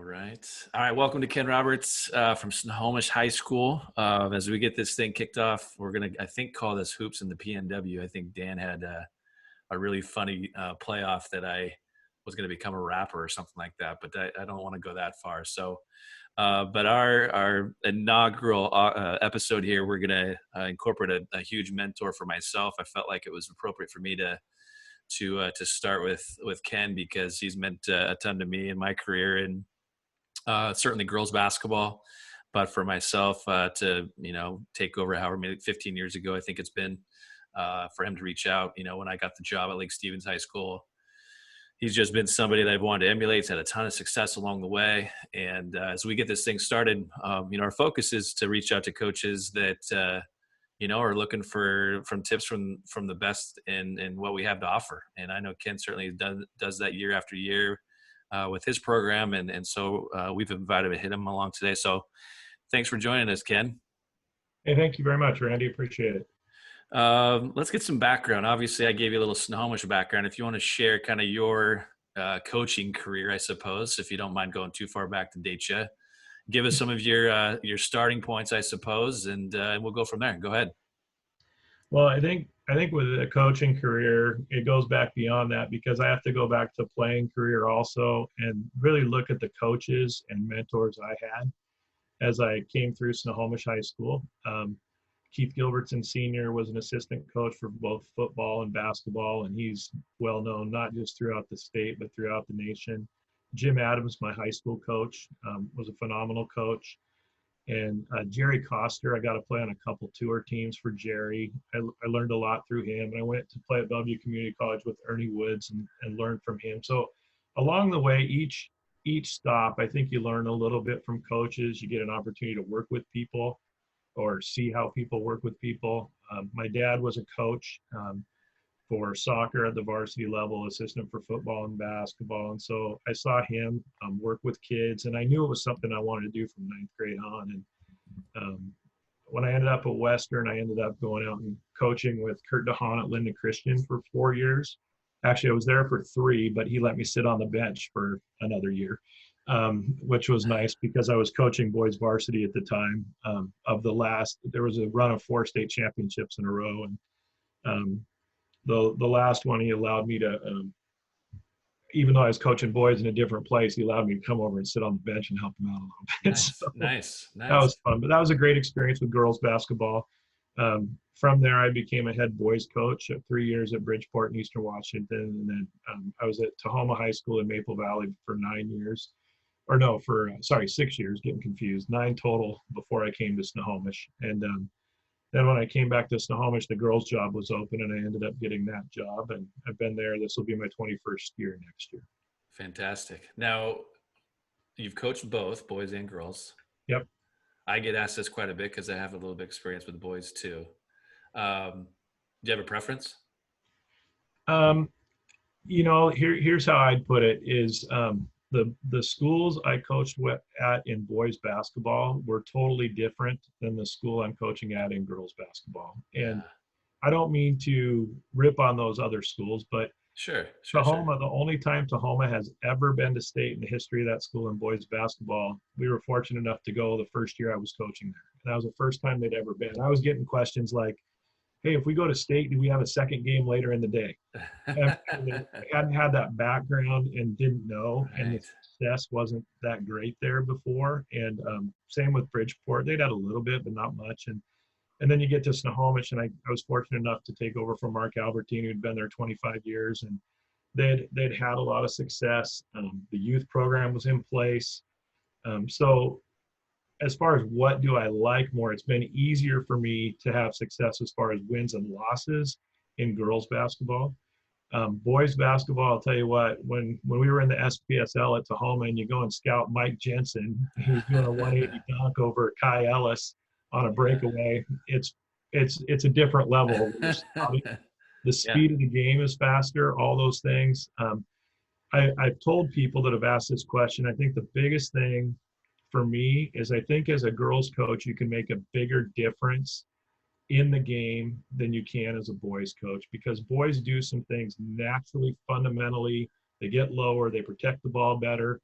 right. All right. Welcome to Ken Roberts from Snohomish High School. As we get this thing kicked off, we're going to, I think, call this Hoops in the P.N.W. I think Dan had a really funny playoff that I was going to become a rapper or something like that, but I don't want to go that far. So, but our inaugural episode here, we're going to incorporate a huge mentor for myself. I felt like it was appropriate for me to start with Ken because he's meant a ton to me in my career and certainly girls basketball. But for myself to take over however many 15 years ago, I think it's been for him to reach out. When I got the job at Lake Stevens High School, he's just been somebody that I've wanted to emulate. He's had a ton of success along the way. And as we get this thing started, our focus is to reach out to coaches that are looking for tips from the best in what we have to offer. And I know Ken certainly does that year after year with his program. And so we've invited him along today. So thanks for joining us, Ken. Hey, thank you very much, Randy. Appreciate it. Let's get some background. Obviously, I gave you a little Snohomish background. If you want to share kind of your coaching career, I suppose, if you don't mind going too far back to date you. Give us some of your starting points, I suppose, and we'll go from there. Go ahead. Well, I think with a coaching career, it goes back beyond that because I have to go back to playing career also and really look at the coaches and mentors I had as I came through Snohomish High School. Keith Gilbertson Sr. was an assistant coach for both football and basketball, and he's well known not just throughout the state but throughout the nation. Jim Adams, my high school coach, was a phenomenal coach. And Jerry Coster, I got to play on a couple tour teams for Jerry. I learned a lot through him. And I went to play at Bellevue Community College with Ernie Woods and learned from him. So along the way, each stop, I think you learn a little bit from coaches. You get an opportunity to work with people or see how people work with people. My dad was a coach for soccer at the varsity level, assistant for football and basketball. And so I saw him work with kids, and I knew it was something I wanted to do from ninth grade on. And when I ended up at Western, I ended up going out and coaching with Kurt DeHaan at Linden Christian for 4 years. Actually, I was there for 3, but he let me sit on the bench for another year, which was nice because I was coaching boys varsity at the time. There was a run of 4 state championships in a row. And the last one, he allowed me to, even though I was coaching boys in a different place, he allowed me to come over and sit on the bench and help them out a little bit. Nice, so nice. That was fun, but that was a great experience with girls basketball. From there, I became a head boys coach at 3 years at Bridgeport in Eastern Washington. And then I was at Tahoma High School in Maple Valley for 9 years. Or no, 6 years, getting confused. 9 total before I came to Snohomish. And then when I came back to Snohomish, the girls' job was open, and I ended up getting that job. And I've been there. This will be my 21st year next year. Fantastic. Now, you've coached both boys and girls. Yep. I get asked this quite a bit because I have a little bit of experience with boys too. Do you have a preference? Here's how I'd put it is the schools I coached at in boys basketball were totally different than the school I'm coaching at in girls basketball. And I don't mean to rip on those other schools, but Sure. Tahoma, the only time Tahoma has ever been to state in the history of that school in boys basketball, we were fortunate enough to go the first year I was coaching there. And that was the first time they'd ever been. I was getting questions like, hey, if we go to state, do we have a second game later in the day? I hadn't had that background and didn't know, right. And the success wasn't that great there before. And same with Bridgeport. They'd had a little bit, but not much. And then you get to Snohomish, and I was fortunate enough to take over from Mark Albertine, who'd been there 25 years, and they'd had a lot of success. The youth program was in place. So as far as what do I like more, it's been easier for me to have success as far as wins and losses in girls basketball. Boys basketball, I'll tell you what, when we were in the SPSL at Tahoma and you go and scout Mike Jensen, who's doing a 180 dunk over Kai Ellis on a breakaway, it's a different level. The speed of the game is faster, all those things. I've told people that have asked this question, I think the biggest thing for me is I think as a girls coach, you can make a bigger difference in the game than you can as a boys coach, because boys do some things naturally, fundamentally, they get lower, they protect the ball better.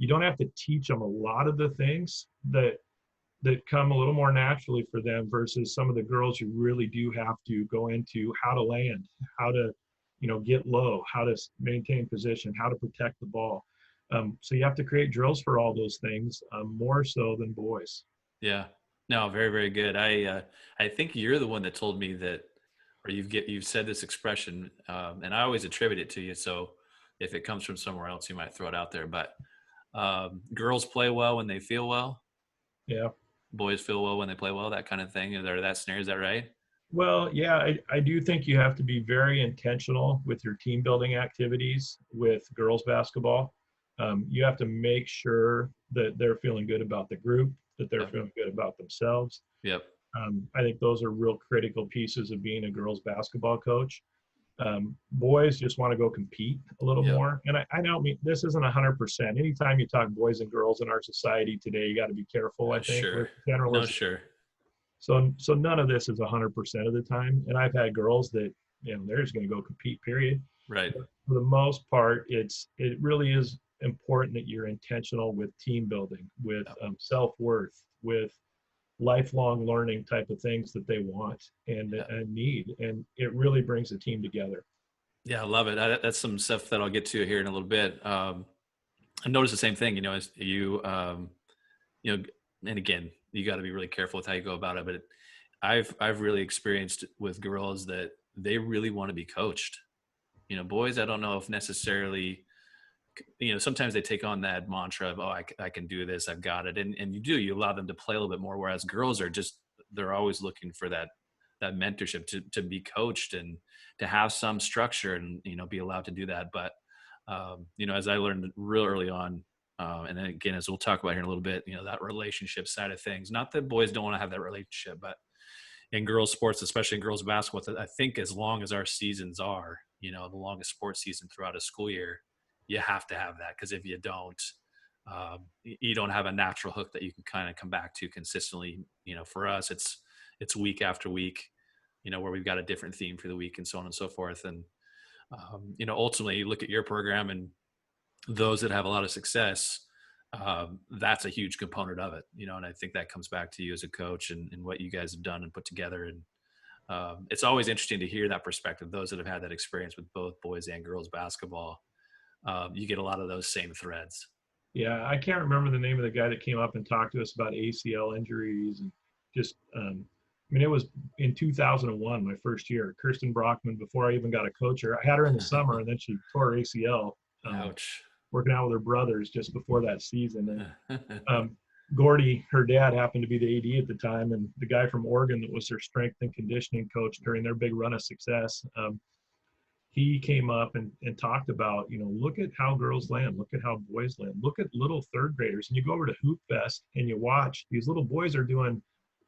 you don't have to teach them a lot of the things that come a little more naturally for them versus some of the girls you really do have to go into how to land, how to, get low, how to maintain position, how to protect the ball. So you have to create drills for all those things, more so than boys. Yeah. No, very, very good. I think you're the one that told me that, or you've said this expression, and I always attribute it to you. So if it comes from somewhere else, you might throw it out there. But girls play well when they feel well. Yeah. Boys feel well when they play well. That kind of thing. Or that scenario, is that right? Well, yeah, I do think you have to be very intentional with your team building activities with girls basketball. You have to make sure that they're feeling good about the group, that they're Yep. feeling good about themselves. Yep. I think those are real critical pieces of being a girls basketball coach. Boys just want to go compete a little Yep. more. And I don't mean this isn't 100%. Anytime you talk boys and girls in our society today, you got to be careful, I think, Sure. with No, generalization. sure. So none of this is 100% of the time. And I've had girls that, they're just going to go compete, period. Right. But for the most part, it really is important that you're intentional with team building, with Yep. self-worth, with lifelong learning type of things that they want Yep. and need. And it really brings the team together. Yeah, I love it. That's some stuff that I'll get to here in a little bit. I noticed the same thing, as you know, and again, you got to be really careful with how you go about it. But I've really experienced with girls that they really want to be coached. Boys, I don't know if necessarily, sometimes they take on that mantra of, oh, I can do this, I've got it. And you allow them to play a little bit more. Whereas girls are just, they're always looking for that mentorship to be coached and to have some structure and, be allowed to do that. But, as I learned real early on, and then again, as we'll talk about here in a little bit, that relationship side of things, not that boys don't want to have that relationship, but in girls sports, especially in girls basketball, I think as long as our seasons are, the longest sports season throughout a school year, you have to have that. Cause if you don't, you don't have a natural hook that you can kind of come back to consistently. For us, it's week after week, where we've got a different theme for the week and so on and so forth. And, ultimately you look at your program and those that have a lot of success, that's a huge component of it, and I think that comes back to you as a coach and what you guys have done and put together. And it's always interesting to hear that perspective. Those that have had that experience with both boys and girls basketball, you get a lot of those same threads. Yeah, I can't remember the name of the guy that came up and talked to us about ACL injuries and just, it was in 2001, my first year. Kirsten Brockman, before I even got a coach her, I had her in the summer and then she tore her ACL, Ouch. working out with her brothers just before that season. And Gordy, her dad, happened to be the AD at the time, and the guy from Oregon that was their strength and conditioning coach during their big run of success. He came up and talked about, look at how girls land, look at how boys land, look at little third graders. And you go over to Hoop Fest and you watch, these little boys are doing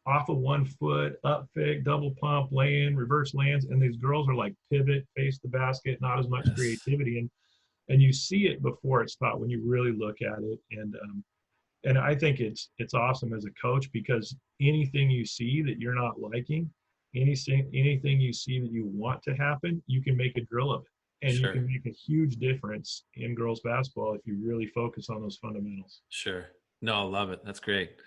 off of 1 foot, up fig, double pump, lay in, reverse lands. And these girls are like pivot, face the basket, not as much Yes. creativity. And you see it before it's taught when you really look at it. And I think it's awesome as a coach because anything you see that you're not liking, anything you see that you want to happen, you can make a drill of it. And you Sure. can make a huge difference in girls basketball if you really focus on those fundamentals. Sure. No, I love it. That's great.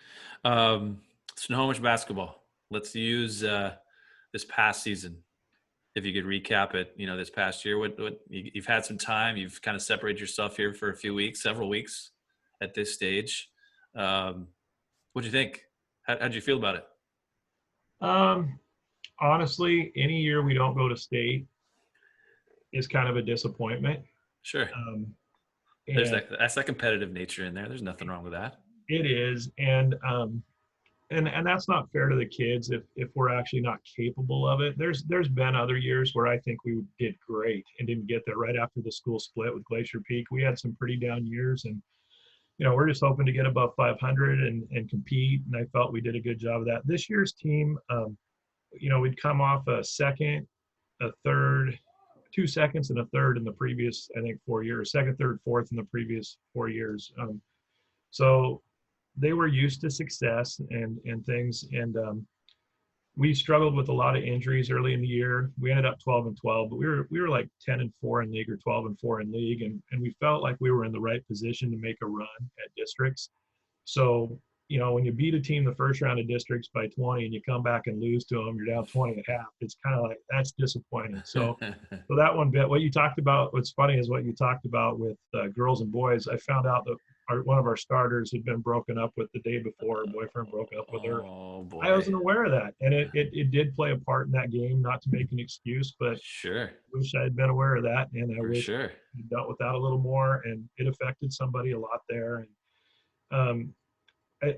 Snohomish basketball. Let's use this past season. If you could recap it, this past year, what you've had some time, you've kind of separated yourself here for a few weeks, several weeks at this stage. What'd you think? How'd you feel about it? Um, Honestly, any year we don't go to state is kind of a disappointment. Sure. Um, There's and that's that competitive nature in there. There's nothing wrong with that. it is. And that's not fair to the kids if we're actually not capable of it. There's been other years where I think we did great and didn't get there right after the school split with Glacier Peak. We had some pretty down years, and we're just hoping to get above 500 and compete. And I felt we did a good job of that. This year's team, we'd come off a second, a third, 2 seconds, and a third in the previous, I think, 4 years. Second, third, fourth in the previous 4 years. So they were used to success and things. And we struggled with a lot of injuries early in the year. We ended up 12-12, but we were like 10-4 in league or 12-4 in league, and we felt like we were in the right position to make a run at districts. So, when you beat a team the first round of districts by 20 and you come back and lose to them, you're down 20 at half. It's kind of like, that's disappointing. So that one bit, what you talked about, what's funny is what you talked about with girls and boys. I found out that one of our starters had been broken up with the day before. Her boyfriend broke up with her. Oh I boy. wasn't aware of that. And it did play a part in that game, not to make an excuse, but Sure. I wish I had been aware of that. And I For wish sure. I dealt with that a little more. And it affected somebody a lot there. And um,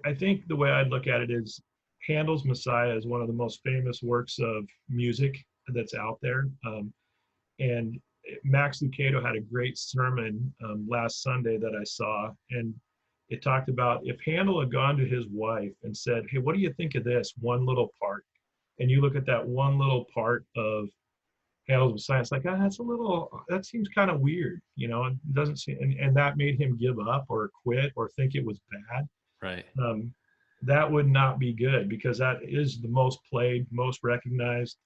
I think the way I'd look at it is Handel's Messiah is one of the most famous works of music that's out there. And Max Lucado had a great sermon last Sunday that I saw, and it talked about if Handel had gone to his wife and said, "Hey, what do you think of this one little part?" And you look at that one little part of Handel's Messiah, it's like, that seems kind of weird, it doesn't seem, and that made him give up or quit or think it was bad. Right. That would not be good because that is the most played, most recognized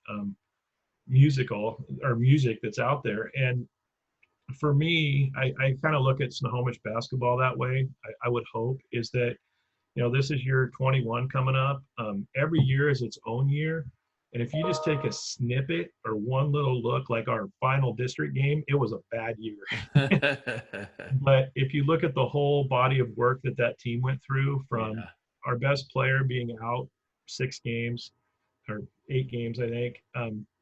musical or music that's out there. And for me, I kind of look at Snohomish basketball that way. I would hope is that, this is year 21 coming up. Every year is its own year. And if you just take a snippet or one little look, like our final district game, it was a bad year. But if you look at the whole body of work that team went through, from Yeah. our best player being out 6 games or 8 games, I think.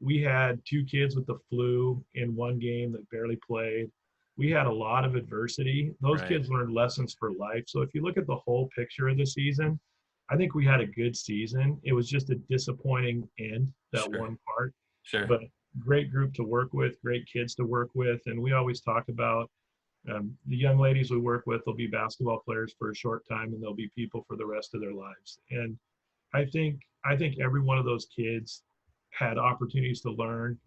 We had 2 kids with the flu in one game that barely played. We had a lot of adversity. Those Right. kids learned lessons for life. So if you look at the whole picture of the season, I think we had a good season. It was just a disappointing end, that Sure. one part, Sure. but great group to work with, great kids to work with. And we always talk about the young ladies we work with will be basketball players for a short time, and they'll be people for the rest of their lives. And I think every one of those kids had opportunities to learn,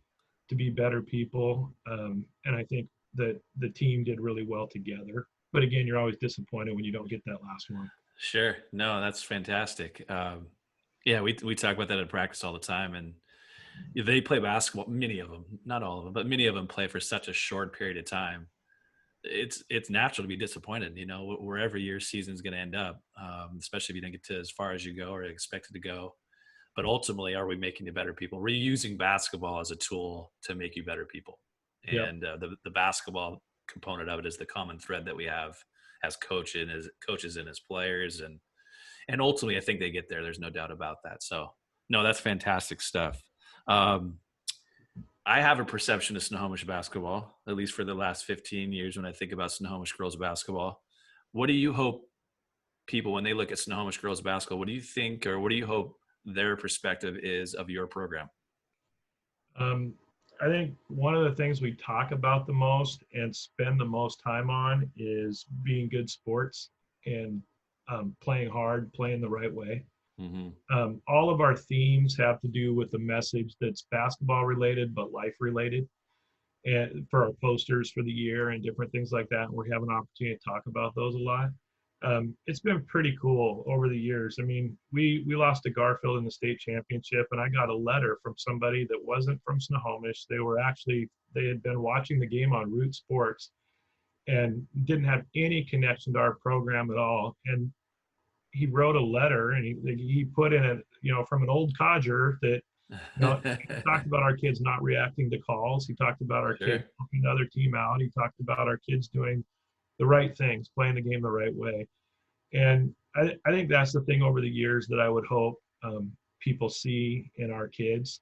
to be better people, and I think that the team did really well together. But again, you're always disappointed when you don't get that last one. Sure. No, that's fantastic. Yeah, we talk about that in practice all the time, and they play basketball. Many of them, not all of them, but many of them play for such a short period of time. It's natural to be disappointed, wherever your season's going to end up, especially if you don't get to as far as you go or expected to go. But ultimately, are we making you better people? We're using basketball as a tool to make you better people, Yep. and the basketball component of it is the common thread that we have as coaches and as players, and ultimately, I think they get there. There's no doubt about that. So, no, that's fantastic stuff. Um, I have a perception of Snohomish basketball, at least for the last 15 years when I think about Snohomish girls basketball. What do you hope people, when they look at Snohomish girls basketball, what do you think, or what do you hope their perspective is of your program? Um, I think one of the things we talk about the most and spend the most time on is being good sports and playing hard, playing the right way. Hmm. All of our themes have to do with a message that's basketball related but life related, and for our posters for the year and different things like that. We have an opportunity to talk about those a lot. It's been pretty cool over the years. I mean, we lost to Garfield in the state championship, and I got a letter from somebody that wasn't from Snohomish. They had been watching the game on Root Sports and didn't have any connection to our program at all. And he wrote a letter, and he put in it, from an old codger that, he talked about our kids not reacting to calls. He talked about our kids Sure. helping the other team out. He talked about our kids doing the right things, playing the game the right way. And I think that's the thing over the years that I would hope people see in our kids.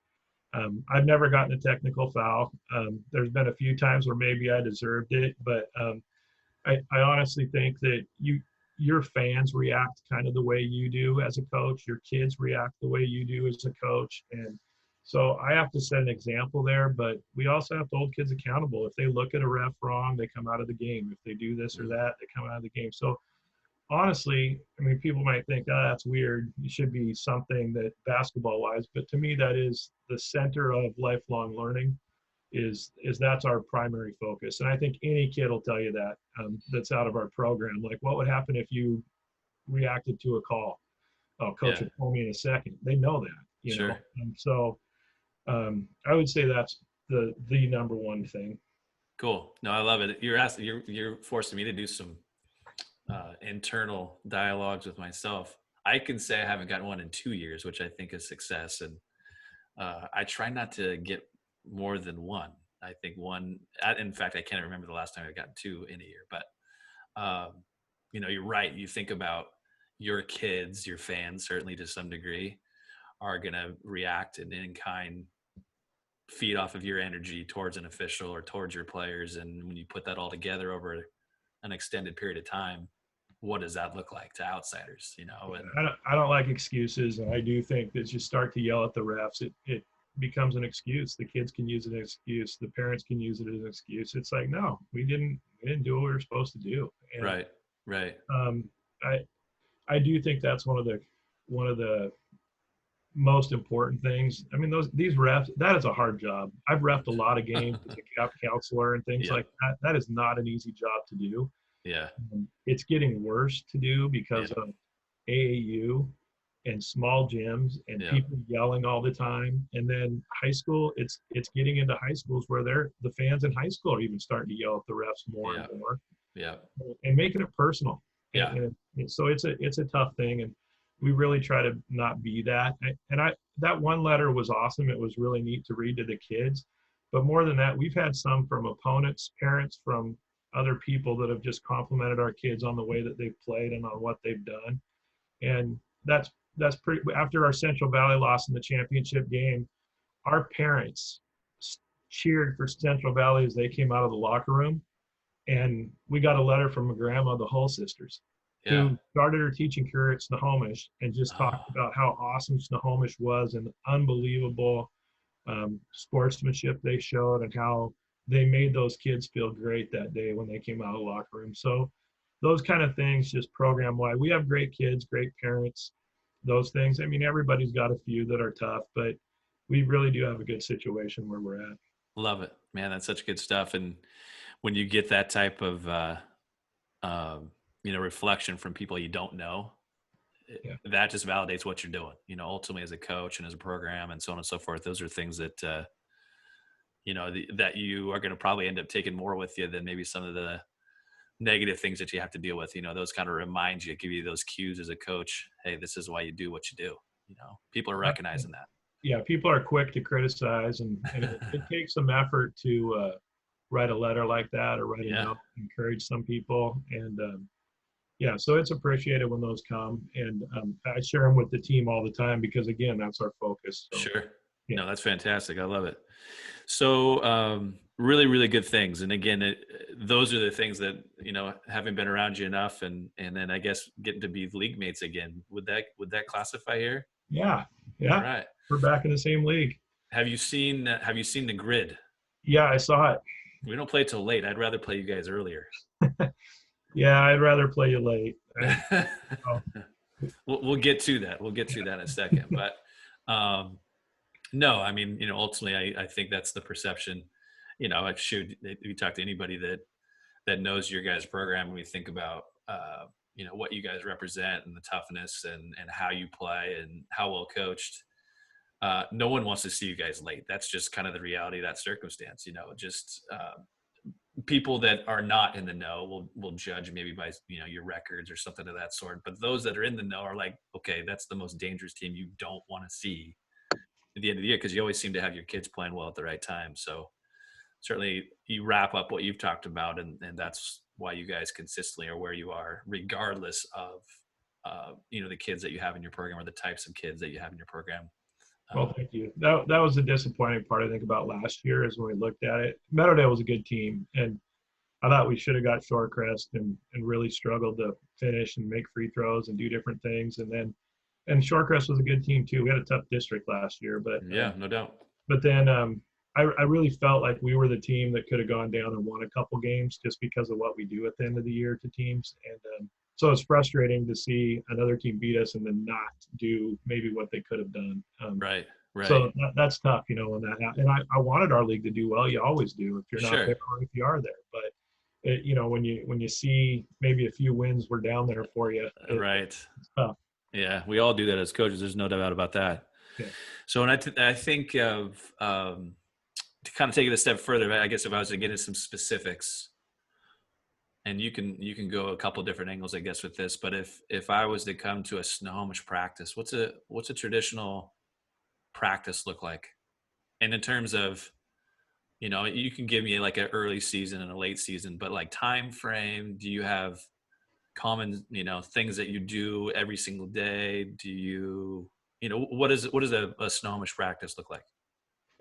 I've never gotten a technical foul. There's been a few times where maybe I deserved it, but I honestly think that your fans react kind of the way you do as a coach. Your kids react the way you do as a coach, and so I have to set an example there. But we also have to hold kids accountable. If they look at a ref wrong, they come out of the game. If they do this or that, they come out of the game. So honestly, I mean, people might think, oh, that's weird. It should be something that basketball wise, but to me, that is the center of lifelong learning. Is that's our primary focus, and I think any kid will tell you that, that's out of our program. Like, what would happen if you reacted to a call? Oh, coach Yeah. would call me in a second. They know that. you know. Sure. And so I would say that's the number one thing. Cool. No, I love it. You're forcing me to do some internal dialogues with myself. I can say I haven't gotten one in 2 years, which I think is success. And I try not to get more than one. I think one, in fact, I can't remember the last time I got two in a year, but um, you're right. You think about your kids, your fans, certainly to some degree, are going to react and in kind feed off of your energy towards an official or towards your players. And when you put that all together over an extended period of time, what does that look like to outsiders, And I don't like excuses, and I do think that you start to yell at the refs, it becomes an excuse. The kids can use it as an excuse. The parents can use it as an excuse. It's like, no, we didn't do what we were supposed to do. And right, right. um, I I do think that's one of the most important things. I mean, these refs, that is a hard job. I've refed a lot of games as a counselor and things Yep. like that. That is not an easy job to do. Yeah. It's getting worse to do Yeah. because of AAU and small gyms and Yeah. people yelling all the time. And then high school, it's getting into high schools where the fans in high school are even starting to yell at the refs more Yeah. and more Yeah. and making it personal. Yeah. And so it's a tough thing, and we really try to not be that. And I that one letter was awesome. It was really neat to read to the kids. But more than that, we've had some from opponents, parents, from other people that have just complimented our kids on the way that they've played and on what they've done. And that's pretty. After our Central Valley loss in the championship game, our parents cheered for Central Valley as they came out of the locker room, and we got a letter from a grandma, the Hull sisters, Yeah. who started her teaching career at Snohomish and just Oh, talked about how awesome Snohomish was and unbelievable sportsmanship they showed and how they made those kids feel great that day when they came out of the locker room. So those kind of things, just program wide, we have great kids, great parents, those things. I mean, everybody's got a few that are tough, but we really do have a good situation where we're at. love it, man. That's such good stuff. And when you get that type of, reflection from people you don't know, Yeah. that just validates what you're doing, ultimately as a coach and as a program and so on and so forth. Those are things that, that you are going to probably end up taking more with you than maybe some of the negative things that you have to deal with. Those kind of remind you, give you those cues as a coach. Hey, this is why you do what you do. People are recognizing Yeah, people are quick to criticize, and it takes some effort to write a letter like that or write a Yeah, note, encourage some people, and yeah, so it's appreciated when those come, and I share them with the team all the time because again, that's our focus. So sure. yeah, No, that's fantastic. I love it. So, really, really good things. And again, those are the things that having been around you enough, and then I guess getting to be league mates again. Would that classify here? yeah, All yeah. right. We're back in the same league. Have you seen the grid? Yeah, I saw it. We don't play till late. I'd rather play you guys earlier. Yeah, I'd rather play you late. Oh, we'll get to that. We'll get to that in a second. But um, no, I mean, ultimately, I think that's the perception. I'm sure if you talk to anybody that knows your guys' program, and we think about what you guys represent and the toughness and how you play and how well coached. No one wants to see you guys late. That's just kind of the reality of that circumstance. Just people that are not in the know will judge maybe by your records or something of that sort. But those that are in the know are like, okay, that's the most dangerous team you don't want to see at the end of the year, because you always seem to have your kids playing well at the right time. So certainly you wrap up what you've talked about, and that's why you guys consistently are where you are, regardless of the kids that you have in your program or the types of kids that you have in your program. well, thank you. That was the disappointing part I think about last year is when we looked at it. Meadowdale was a good team, and I thought we should have got Shorecrest and really struggled to finish and make free throws and do different things. And Shorecrest was a good team too. We had a tough district last year, Yeah, no doubt. but then I really felt like we were the team that could have gone down and won a couple games just because of what we do at the end of the year to teams. And so it's frustrating to see another team beat us and then not do maybe what they could have done. Right, right. So that's tough, when that happens. And I wanted our league to do well. You always do if you're not Sure. there or if you are there. But when you see maybe a few wins were down there for you, Right. it's tough. Yeah, we all do that as coaches. There's no doubt about that. Okay. So when I think of to kind of take it a step further, I guess if I was to get into some specifics, and you can go a couple different angles, I guess, with this. But if I was to come to a Snohomish practice, what's a traditional practice look like? And in terms of, you can give me like an early season and a late season, but like time frame, do you have common, things that you do every single day? Do you, what does a Snohomish practice look like?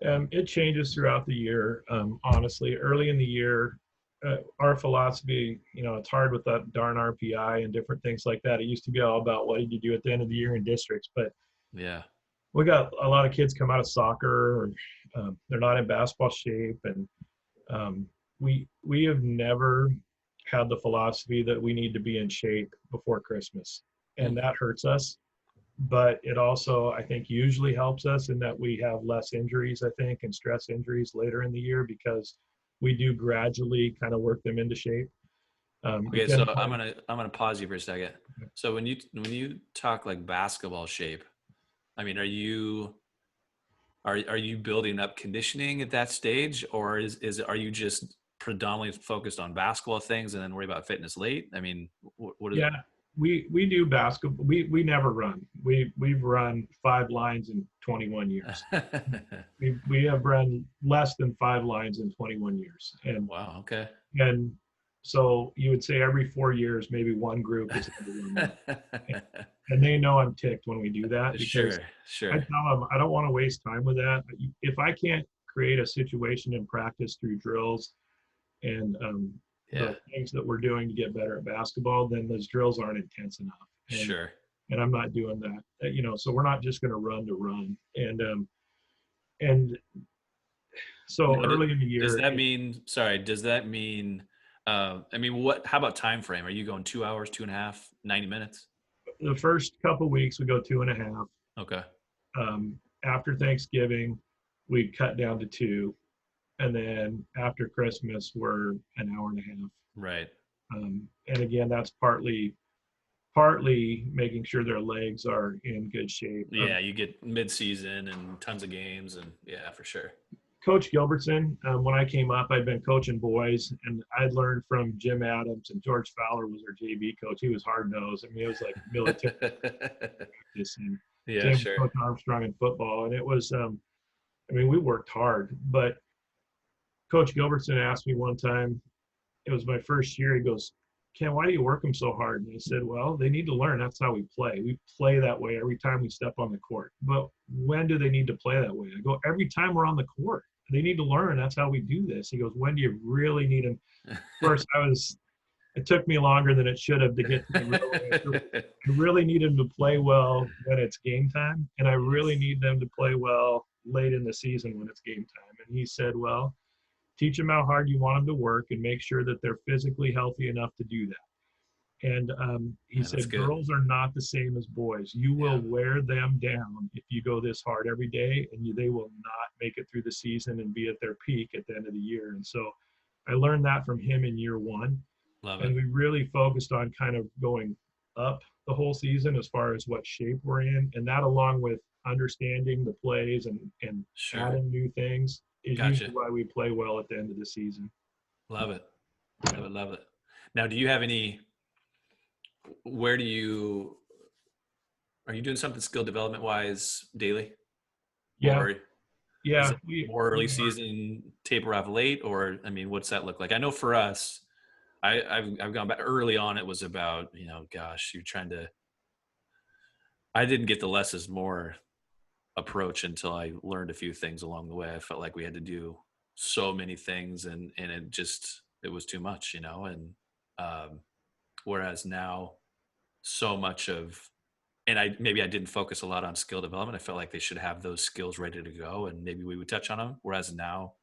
It changes throughout the year. Honestly, early in the year, our philosophy, it's hard with that darn RPI and different things like that. It used to be all about what did you do at the end of the year in districts, but Yeah. we got a lot of kids come out of soccer, or they're not in basketball shape, and we have never had the philosophy that we need to be in shape before Christmas, Hmm. and that hurts us. But it also, I think, usually helps us in that we have less injuries, I think, and stress injuries later in the year because we do gradually kind of work them into shape. Okay, so Depending I'm gonna pause you for a second. So when you talk like basketball shape, I mean, are you building up conditioning at that stage, or are you just predominantly focused on basketball things and then worry about fitness late? I mean, what is Yeah, we do basketball. We never run. We've run 5 lines in 21 years. it? We have run less than 5 lines in 21 years, Wow. Okay. and so you would say every 4 years, maybe one group is going to run one, and they know I'm ticked when we do that because Sure. I Sure. tell them I don't want to waste time with that. If I can't create a situation in practice through drills and Yeah. the things that we're doing to get better at basketball, then those drills aren't intense enough. Sure. And I'm not doing that. So we're not just going to run. And so Now, early in the does year, that mean? Sorry. Does that mean? I mean, what? How about time frame? Are you going 2 hours, 2.5, 90 minutes? the first couple weeks we go 2.5. Okay. After Thanksgiving, we cut down to 2, and then after Christmas we're an hour and a half. Right. And again, that's partly making sure their legs are in good shape. Yeah, you get mid-season and tons of games, and yeah, for sure. Coach Gilbertson, when I came up, I'd been coaching boys, and I'd learned from Jim Adams, and George Fowler was our JV coach. He was hard nosed. I mean, it was like military practice, and Yeah, same with sure. Coach Armstrong in football. And it was, I mean, we worked hard. But Coach Gilbertson asked me one time, it was my first year. He goes, "Ken, why do you work them so hard?" And I said, "Well, they need to learn. That's how we play. We play that way every time we step on the court. But when do they need to play that way?" I go, "Every time we're on the court. They need to learn. That's how we do this." He goes, "When do you really need them?" Of course, it took me longer than it should have to get to the real answer. I really need them to play well when it's game time, and I really Yes. need them to play well late in the season when it's game time. And he said, "Well, teach them how hard you want them to work and make sure that they're physically healthy enough to do that." And he Yeah, that's said, good. "Girls are not the same as boys. You will Yeah. wear them down if you go this hard every day, and they will not make it through the season and be at their peak at the end of the year." And so I learned that from him in year one. Love it. And we really focused on kind of going up the whole season as far as what shape we're in. And that, along with understanding the plays and Sure. adding new things, is usually Gotcha. why we play well at the end of the season. Love it. Love it. Love it. Now, do you have any, where do you, are you doing something skill development wise daily? Yeah, Or is yeah, it more early we are. season, taper off late? Or, I mean, what's that look like? I know for us, I've gone back early on. It was about, gosh, you're trying to, I didn't get the less is more approach until I learned a few things along the way. I felt like we had to do so many things, and it was too much, and um, whereas now so much of, and maybe I didn't focus a lot on skill development. I felt like they should have those skills ready to go, and maybe we would touch on them. Whereas now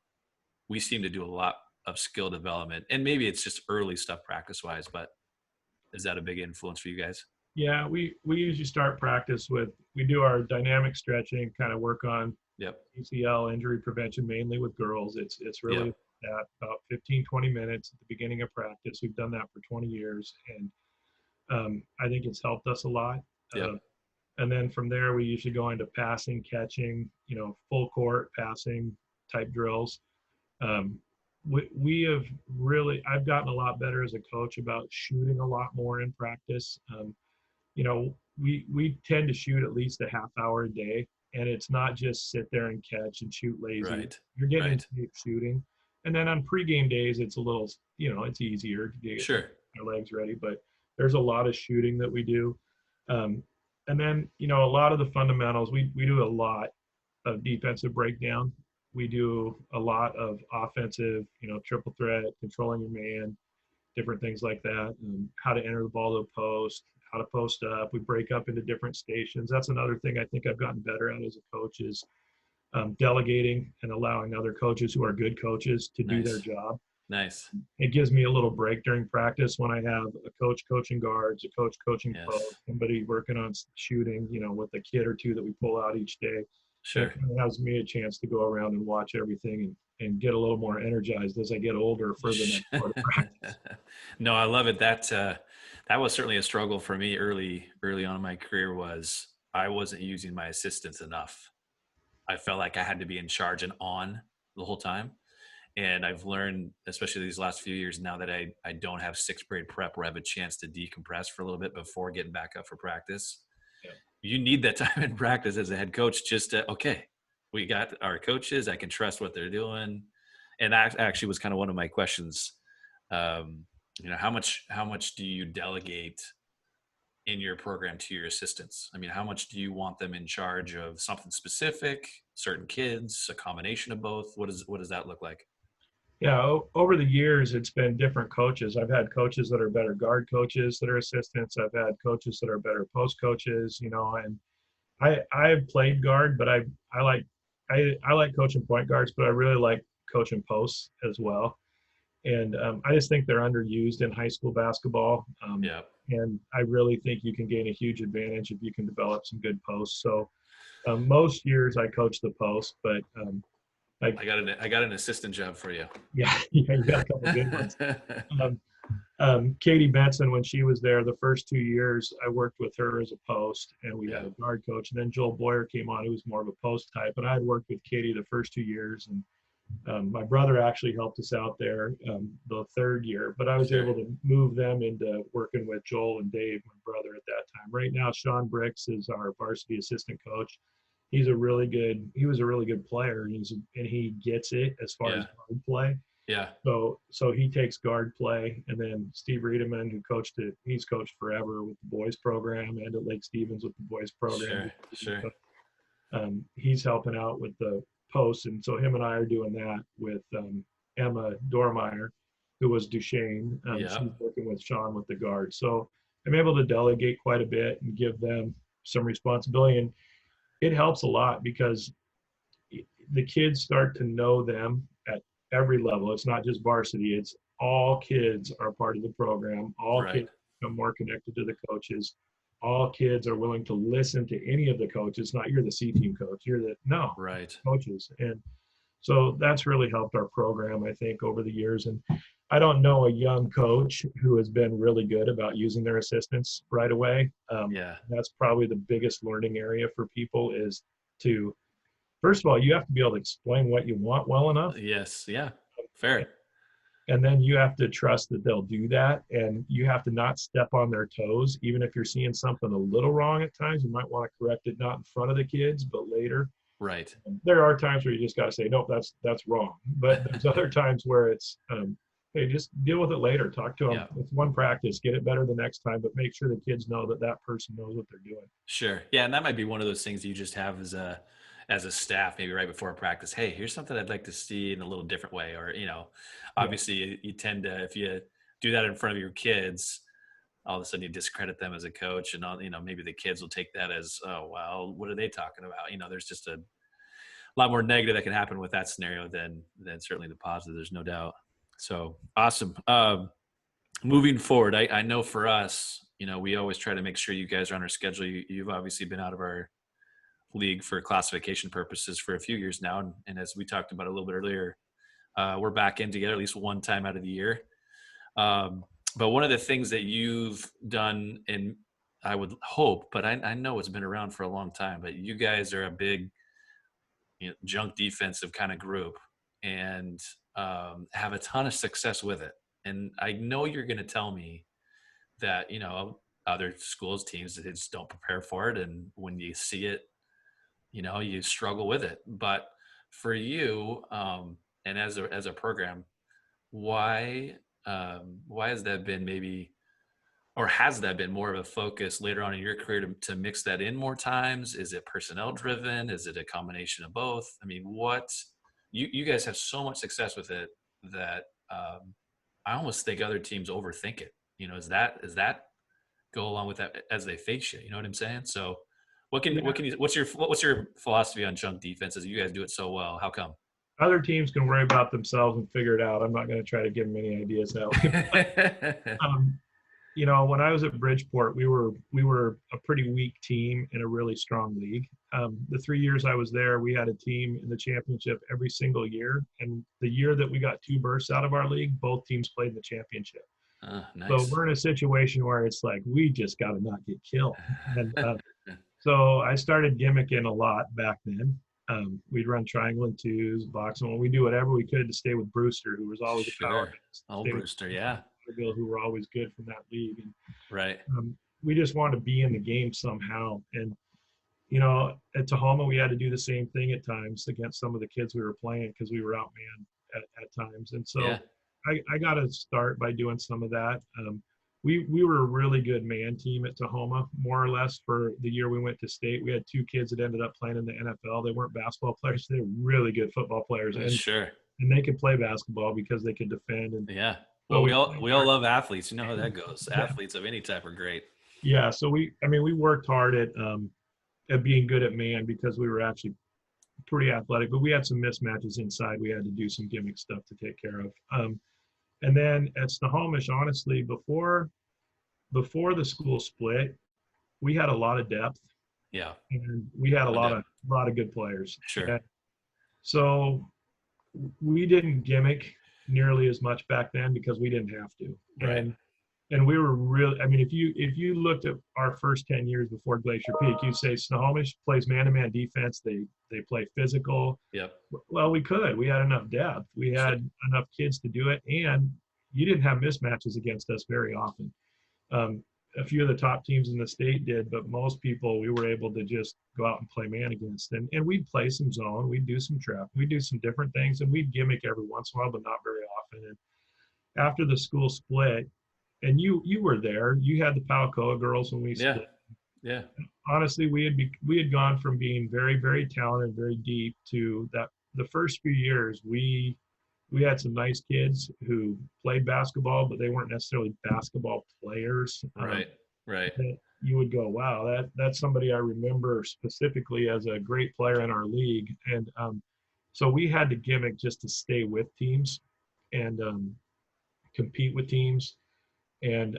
we seem to do a lot of skill development, and maybe it's just early stuff practice wise, but is that a big influence for you guys? Yeah, we usually start practice with we do our dynamic stretching, kind of work on Yep. ACL injury prevention mainly with girls. It's really Yep. that about 15-20 minutes at the beginning of practice. We've done that for 20 years, and I think it's helped us a lot. Yep. And then from there, we usually go into passing, catching, full court passing type drills. Um, we have really, I've gotten a lot better as a coach about shooting a lot more in practice. We tend to shoot at least a half hour a day, and it's not just sit there and catch and shoot lazy. Right. You're getting Right. into deep shooting. And then on pregame days, it's a little, it's easier to get Sure. our legs ready, but there's a lot of shooting that we do. Um, and then, a lot of the fundamentals, we do a lot of defensive breakdown. We do a lot of offensive, triple threat, controlling your man, different things like that, and how to enter the ball to the post, how to post up. We break up into different stations. That's another thing I think I've gotten better at as a coach is delegating and allowing other coaches who are good coaches to do their Nice. job. Nice. It gives me a little break during practice when I have a coach coaching guards, a coach coaching Yes. post, somebody working on shooting, with a kid or two that we pull out each day. And Sure. it kind of has me a chance to go around and watch everything and get a little more energized as I get older for the next part of practice. No, I love it. That was certainly a struggle for me early on in my career was I wasn't using my assistants enough. I felt like I had to be in charge and on the whole time. And I've learned, especially these last few years now that I don't have sixth grade prep where I have a chance to decompress for a little bit before getting back up for practice. Yeah. You need that time in practice as a head coach just to, okay, we got our coaches. I can trust what they're doing. And that actually was kind of one of my questions. Um, how much do you delegate in your program to your assistants? I mean, how much do you want them in charge of something specific, certain kids, a combination of both? What does that look like? Yeah, over the years, it's been different coaches. I've had coaches that are better guard coaches that are assistants. I've had coaches that are better post coaches, and I've played guard, but I like coaching point guards, but I really like coaching posts as well. And I just think they're underused in high school basketball. Yeah. And I really think you can gain a huge advantage if you can develop some good posts. So most years I coach the post, but like I got an assistant job for you. yeah, yeah, you got a couple good ones. Um, Katie Benson, when she was there, the first 2 years, I worked with her as a post, and we had Yeah. a guard coach. And then Joel Boyer came on, who was more of a post type. And I had worked with Katie the first 2 years, and my brother actually helped us out there the third year. But I was Sure. able to move them into working with Joel and Dave, my brother, at that time. Right now, Sean Bricks is our varsity assistant coach. He was a really good player, and he gets it as far as Yeah. guard play. Yeah. So he takes guard play, and then Steve Riedemann, who he's coached forever with the boys program and at Lake Stevens with the boys program. Sure. Sure. He's helping out with the posts, and so him and I are doing that with Emma Dormeyer, who was Duchesne. Yeah. She's working with Sean with the guard. So I'm able to delegate quite a bit and give them some responsibility, and it helps a lot because the kids start to know them at every level. It's not just varsity, it's all kids are part of the program. All Right. kids become more connected to the coaches. All kids are willing to listen to any of the coaches. Not you're the C team coach, you're the no Right. coaches. And so that's really helped our program, I think, over the years. And I don't know a young coach who has been really good about using their assistants right away. Yeah. That's probably the biggest learning area for people is to first of all, you have to be able to explain what you want well enough. Yes. Yeah. Fair. And then you have to trust that they'll do that. And you have to not step on their toes. Even if you're seeing something a little wrong at times, you might want to correct it, not in front of the kids, but later. Right. There are times where you just got to say, nope, that's wrong. But there's other times where it's, hey, just deal with it later. Talk to them. Yeah. It's one practice. Get it better the next time, but make sure the kids know that that person knows what they're doing. Sure. Yeah. And that might be one of those things you just have as a staff, maybe right before practice. Hey, here's something I'd like to see in a little different way. Or, Yeah. obviously you tend to, if you do that in front of your kids, all of a sudden you discredit them as a coach and all, maybe the kids will take that as, oh, well, what are they talking about? There's just a lot more negative that can happen with that scenario than certainly the positive. There's no doubt. So awesome. Moving forward, I know for us, we always try to make sure you guys are on our schedule. You've obviously been out of our league for classification purposes for a few years now. And as we talked about a little bit earlier, we're back in together at least one time out of the year. But one of the things that you've done in I would hope, but I know it's been around for a long time, but you guys are a big, junk defensive kind of group, and have a ton of success with it. And I know you're going to tell me that, other schools, teams, they just don't prepare for it. And when you see it, you struggle with it. But for you, and as a program, why has that been maybe, or has that been more of a focus later on in your career to mix that in more times? Is it personnel driven? Is it a combination of both? I mean, what you guys have so much success with it that I almost think other teams overthink it. Is that go along with that as they face you? You know what I'm saying? So what's your philosophy on junk defenses? You guys do it so well. How come? Other teams can worry about themselves and figure it out. I'm not going to try to give them any ideas that way. um, when I was at Bridgeport, we were a pretty weak team in a really strong league. The 3 years I was there, we had a team in the championship every single year. And the year that we got 2 bursts out of our league, both teams played in the championship. So Nice. we're in a situation where it's like, we just got to not get killed. And so I started gimmicking a lot back then. We'd run triangle and twos, boxing. We'd do whatever we could to stay with Brewster, who was always a power. Oh, Brewster, yeah. Who were always good from that league. And Right. we just wanted to be in the game somehow. And, at Tahoma, we had to do the same thing at times against some of the kids we were playing because we were outmanned at times. And so Yeah. I got to start by doing some of that. We were a really good man team at Tahoma, more or less, for the year we went to state. We had 2 kids that ended up playing in the NFL. They weren't basketball players. They were really good football players. Sure. And they could play basketball because they could defend. And yeah. Well, we all love athletes. You know how that goes. Yeah. Athletes of any type are great. Yeah. So we worked hard at being good at man because we were actually pretty athletic, but we had some mismatches inside. We had to do some gimmick stuff to take care of. And then at Snohomish, honestly, before the school split, we had a lot of depth. Yeah. And we had a lot of good players. Sure. And so we didn't gimmick nearly as much back then because we didn't have to. Right. And we were really, if you looked at our first 10 years before Glacier Peak, you'd say Snohomish plays man-to-man defense. They play physical. Yep. Well, we could. We had enough depth. We had enough kids to do it, and you didn't have mismatches against us very often. A few of the top teams in the state did, but most people we were able to just go out and play man against. And we'd play some zone. We'd do some trap. We'd do some different things, and we'd gimmick every once in a while, but not very often. And after the school split, and you were there, you had the Palcoa girls when we split. Yeah. Honestly, we had gone from being very, very talented, very deep to that. The first few years, we had some nice kids who played basketball, but they weren't necessarily basketball players. Right. That you would go, wow, that's somebody I remember specifically as a great player in our league. And so we had to gimmick just to stay with teams and compete with teams. And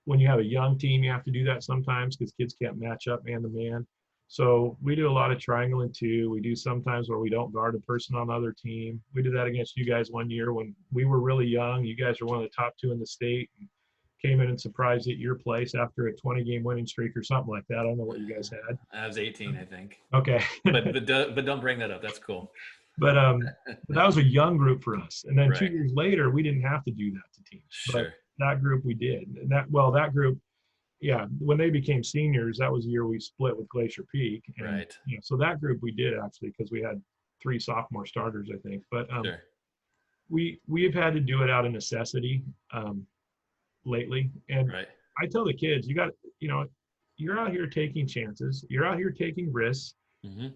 when you have a young team, you have to do that sometimes because kids can't match up man to man. So we do a lot of triangle and two. We do sometimes where we don't guard a person on the other team. We did that against you guys one year when we were really young. You guys were one of the top 2 in the state. And came in and surprised at your place after a 20-game winning streak or something like that. I don't know what you guys had. I was 18, I think. Okay. but don't bring that up. That's cool. But that was a young group for us. And then 2 years later, we didn't have to do that to teams. Sure. But that group we did. And that group, yeah, when they became seniors, that was the year we split with Glacier Peak. And, right. So that group we did actually because we had 3 sophomore starters, I think. But sure. we've had to do it out of necessity lately. And I tell the kids, you're out here taking chances. You're out here taking risks. Mm-hmm.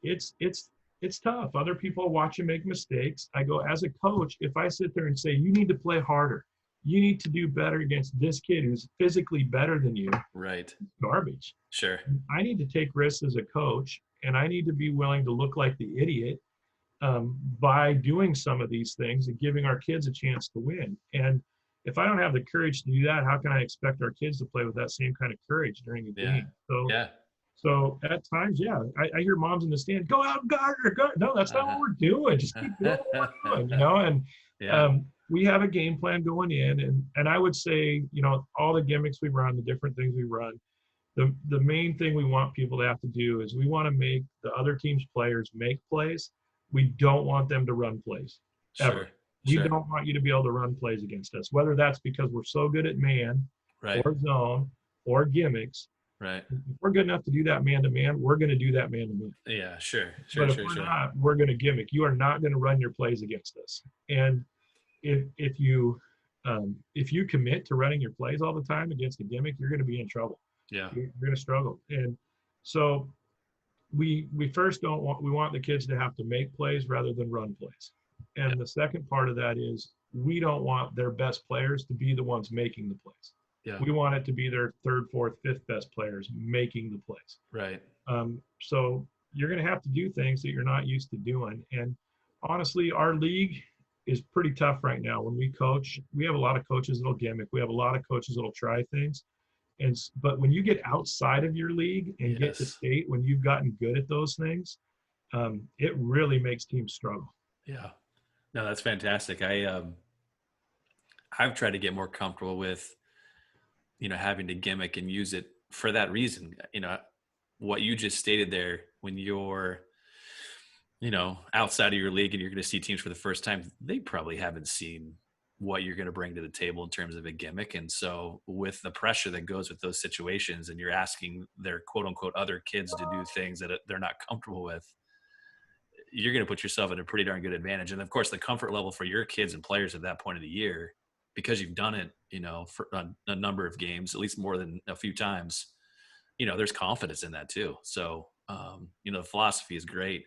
It's tough. Other people watch you make mistakes. I go, as a coach, if I sit there and say, you need to play harder, you need to do better against this kid who's physically better than you. Right. Garbage. Sure. I need to take risks as a coach, and I need to be willing to look like the idiot by doing some of these things and giving our kids a chance to win. And if I don't have the courage to do that, how can I expect our kids to play with that same kind of courage during a game? So at times, I hear moms in the stand, go out and guard her. No, that's not what we're doing. Just keep doing what we're doing, And we have a game plan going in. And I would say, all the gimmicks we run, the different things we run, The main thing we want people to have to do is we want to make the other team's players make plays. We don't want them to run plays ever. Sure. We Sure. don't want you to be able to run plays against us, whether that's because we're so good at man Right. or zone or gimmicks. Right. If we're good enough to do that man to man, we're going to do that man to man. Yeah. Sure. Sure. But if Sure. we're Sure. not, we're going to gimmick. You are not going to run your plays against us. And if you commit to running your plays all the time against a gimmick, you're going to be in trouble. Yeah. You're going to struggle. And so we first don't want, we want the kids to have to make plays rather than run plays. And Yeah. the second part of that is we don't want their best players to be the ones making the plays. Yeah. We want it to be their third, fourth, fifth best players making the plays. Right. So you're going to have to do things that you're not used to doing. And honestly, our league is pretty tough right now. When we coach, we have a lot of coaches that'll gimmick. We have a lot of coaches that'll try things. But when you get outside of your league and get to Yes. state, when you've gotten good at those things, it really makes teams struggle. Yeah. No, that's fantastic. I've tried to get more comfortable with, having to gimmick and use it for that reason. What you just stated there, when you're, outside of your league and you're going to see teams for the first time, they probably haven't seen what you're going to bring to the table in terms of a gimmick. And so with the pressure that goes with those situations, and you're asking their quote unquote other kids to do things that they're not comfortable with, you're going to put yourself at a pretty darn good advantage. And of course, the comfort level for your kids and players at that point of the year, because you've done it, for a number of games, at least more than a few times, there's confidence in that too. So, the philosophy is great.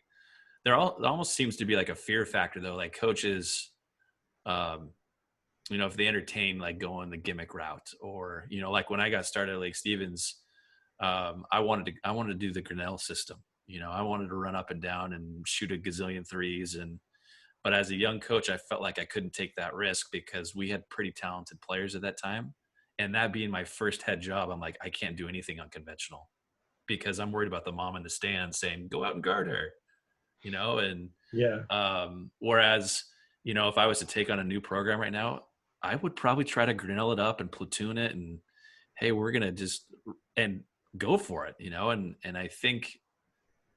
It almost seems to be like a fear factor though, like coaches, if they entertain like going the gimmick route, or, like when I got started at Lake Stevens, I wanted to do the Grinnell system. I wanted to run up and down and shoot a gazillion threes. But as a young coach, I felt like I couldn't take that risk because we had pretty talented players at that time. And that being my first head job, I'm like, I can't do anything unconventional because I'm worried about the mom in the stand saying, go out and guard her, and Yeah. whereas, if I was to take on a new program right now, I would probably try to Grinnell it up and platoon it. And hey, we're going to just, and go for it, and I think,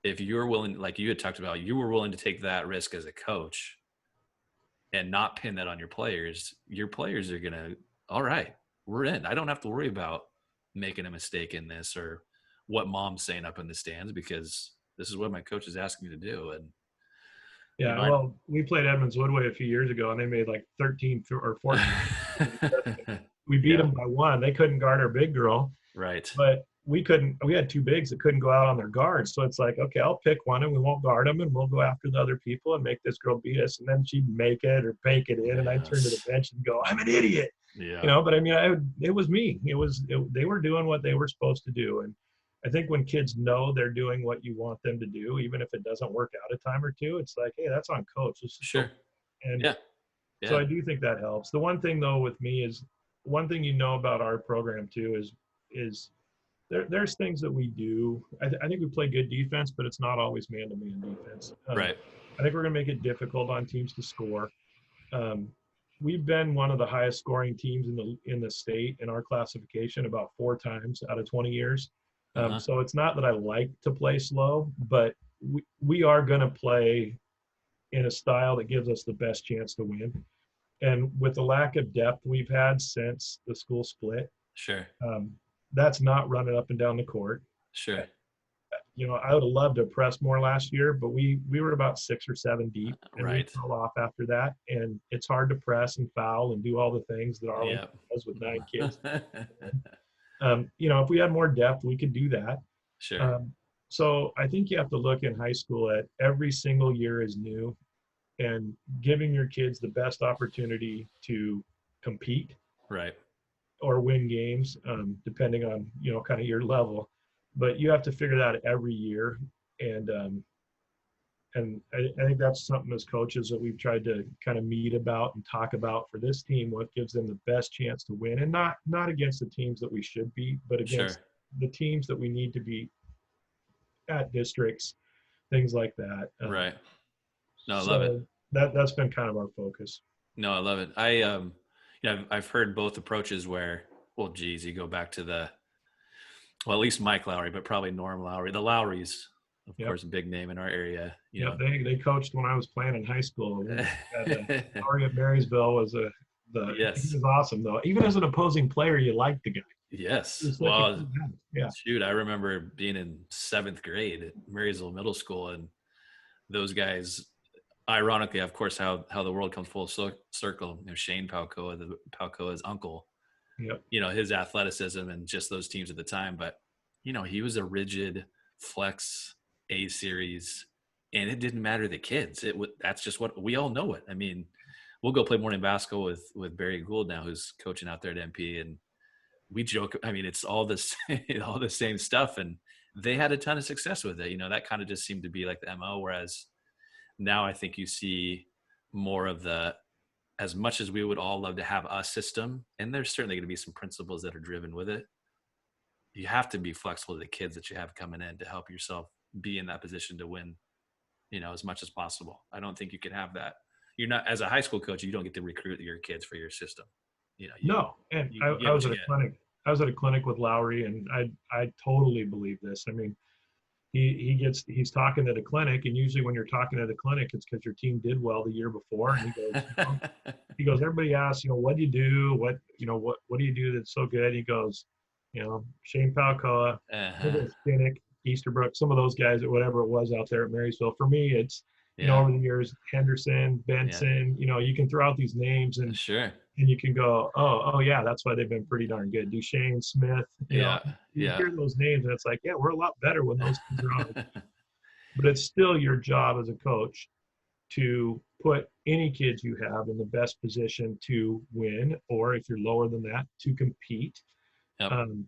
if you're willing, like you had talked about, you were willing to take that risk as a coach and not pin that on your players are going to, all right, we're in. I don't have to worry about making a mistake in this or what mom's saying up in the stands, because this is what my coach is asking me to do. And Yeah, well, we played Edmonds Woodway a few years ago, and they made like 13 or 14. We beat them by one. They couldn't guard our big girl. Right. But we couldn't. We had two bigs that couldn't go out on their guards. So it's like, okay, I'll pick one, and we won't guard them, and we'll go after the other people and make this girl beat us. And then she'd make it or bake it in, and I'd turn to the bench and go, "I'm an idiot." Yeah. But I mean, it was me. They were doing what they were supposed to do, and I think when kids know they're doing what you want them to do, even if it doesn't work out a time or two, it's like, hey, that's on coach. Sure. And yeah. So I do think that helps. The one thing though with me is, one thing about our program too is there's things that we do. I think we play good defense, but it's not always man-to-man defense. Right. I think we're going to make it difficult on teams to score. We've been one of the highest scoring teams in the state in our classification about 4 times out of 20 years. So it's not that I like to play slow, but we are going to play in a style that gives us the best chance to win. And with the lack of depth we've had since the school split, sure, that's not running up and down the court. Sure. I would have loved to press more last year, but we were about 6 or 7 deep, and right. we fell off after that. And it's hard to press and foul and do all the things that Arlington does with 9 kids. If we had more depth, we could do that. Sure. So I think you have to look in high school at every single year is new, and giving your kids the best opportunity to compete, right, or win games, depending on kind of your level. But you have to figure that every year, and I think that's something as coaches that we've tried to kind of meet about and talk about for this team, what gives them the best chance to win, and not against the teams that we should beat, but against the teams that we need to beat at districts, things like that. Right. No, I love it. That's been kind of our focus. No, I love it. I've heard both approaches where, well, geez, you go back to Well, at least Mike Lowry, but probably Norm Lowry. The Lowrys, of Yep. course, a big name in our area. You Yep. know. They coached when I was playing in high school. We had Ari at Marysville was he Yes. was awesome though. Even as an opposing player, you liked the guy. He Yes. was such a Well, cool guy. Yeah. shoot, I remember being in seventh grade at Marysville Middle School, and those guys. Ironically, of course, how the world comes full circle. You know, Shane Palcoa's uncle. Yep. You know, his athleticism and just those teams at the time, but you know, he was a rigid flex A series, and it didn't matter the kids. That's just what we all know it. I mean, we'll go play morning basketball with Barry Gould now, who's coaching out there at MP, and we joke. I mean, it's all this all the same stuff, and they had a ton of success with it. You know, that kind of just seemed to be like the MO. Whereas now, I think you see more of the, as much as we would all love to have a system, and there's certainly going to be some principles that are driven with it. You have to be flexible to the kids that you have coming in to help yourself be in that position to win, you know, as much as possible. I don't think you can have that. You're not, as a high school coach, you don't get to recruit your kids for your system. You know, No, and you I get was what at you a get. clinic. I was at a clinic with Lowry, and I totally believe this. I mean, he's talking at a clinic, and usually when you're talking at a clinic, it's because your team did well the year before. And he goes, everybody asks, what do you do? What do you do that's so good? He goes, Shane Palcoa, Uh-huh. Skinnick, Easterbrook, some of those guys or whatever it was out there at Marysville. For me, it's Yeah. over the years, Henderson, Yeah. Benson, you can throw out these names Sure. and you can go, oh yeah, that's why they've been pretty darn good. Duchesne, Smith, Yeah. you Yeah. hear those names and it's like, yeah, we're a lot better when those kids are on. But it's still your job as a coach to put any kids you have in the best position to win, or if you're lower than that, to compete. Yep. Um,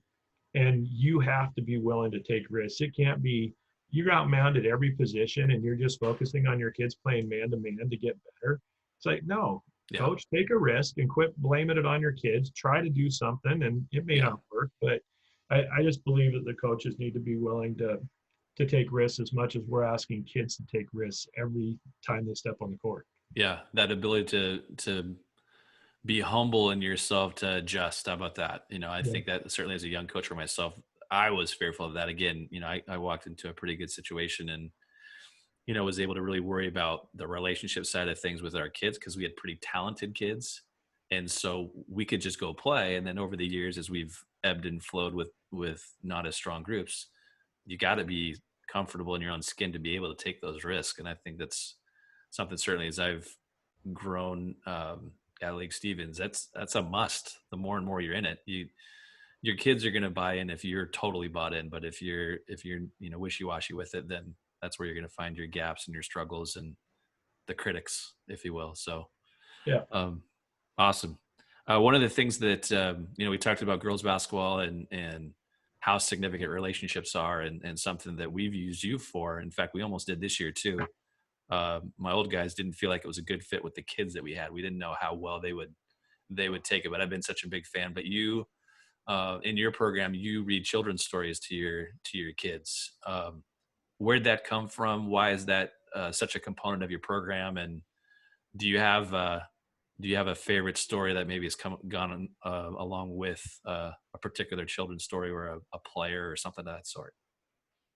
and you have to be willing to take risks. It can't be you're outmanned at every position and you're just focusing on your kids playing man to man to get better. It's like, no, Yep. coach, take a risk and quit blaming it on your kids. Try to do something, and it may Yeah. not work, but I just believe that the coaches need to be willing to take risks as much as we're asking kids to take risks every time they step on the court. Yeah. That ability to be humble in yourself to adjust. How about that? You know, I Yeah. think that certainly as a young coach for myself, I was fearful of that. Again, you know, I walked into a pretty good situation and, you know, was able to really worry about the relationship side of things with our kids because we had pretty talented kids. And so we could just go play. And then over the years, as we've ebbed and flowed with not as strong groups, you got to be comfortable in your own skin to be able to take those risks. And I think that's something certainly as I've grown at Lake Stevens, that's a must. The more and more you're in it, your kids are going to buy in if you're totally bought in. But if you're wishy-washy with it, then that's where you're going to find your gaps and your struggles and the critics, if you will. So Yeah. um, awesome. One of the things that we talked about girls basketball and how significant relationships are, and something that we've used you for. In fact, we almost did this year too. My old guys didn't feel like it was a good fit with the kids that we had. We didn't know how well they would take it. But I've been such a big fan. But you, in your program, you read children's stories to your kids. Where'd that come from? Why is that such a component of your program? And do you have a favorite story that maybe has gone along with a particular children's story or a player or something of that sort?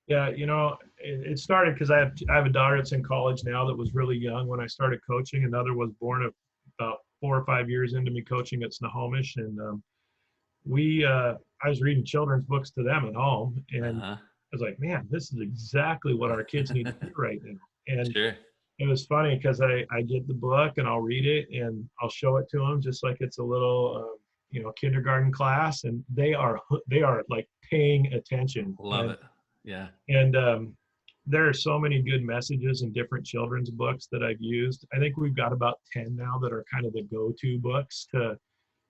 Yeah, it started because I have a daughter that's in college now that was really young when I started coaching. Another was born about 4 or 5 years into me coaching at Snohomish, and I was reading children's books to them at home, and Uh-huh. I was like, man, this is exactly what our kids need to do right now. And Sure. it was funny because I get the book and I'll read it and I'll show it to them just like it's a little kindergarten class, and they are like paying attention. Love it. Yeah. And there are so many good messages in different children's books that I've used. I think we've got about 10 now that are kind of the go-to books to,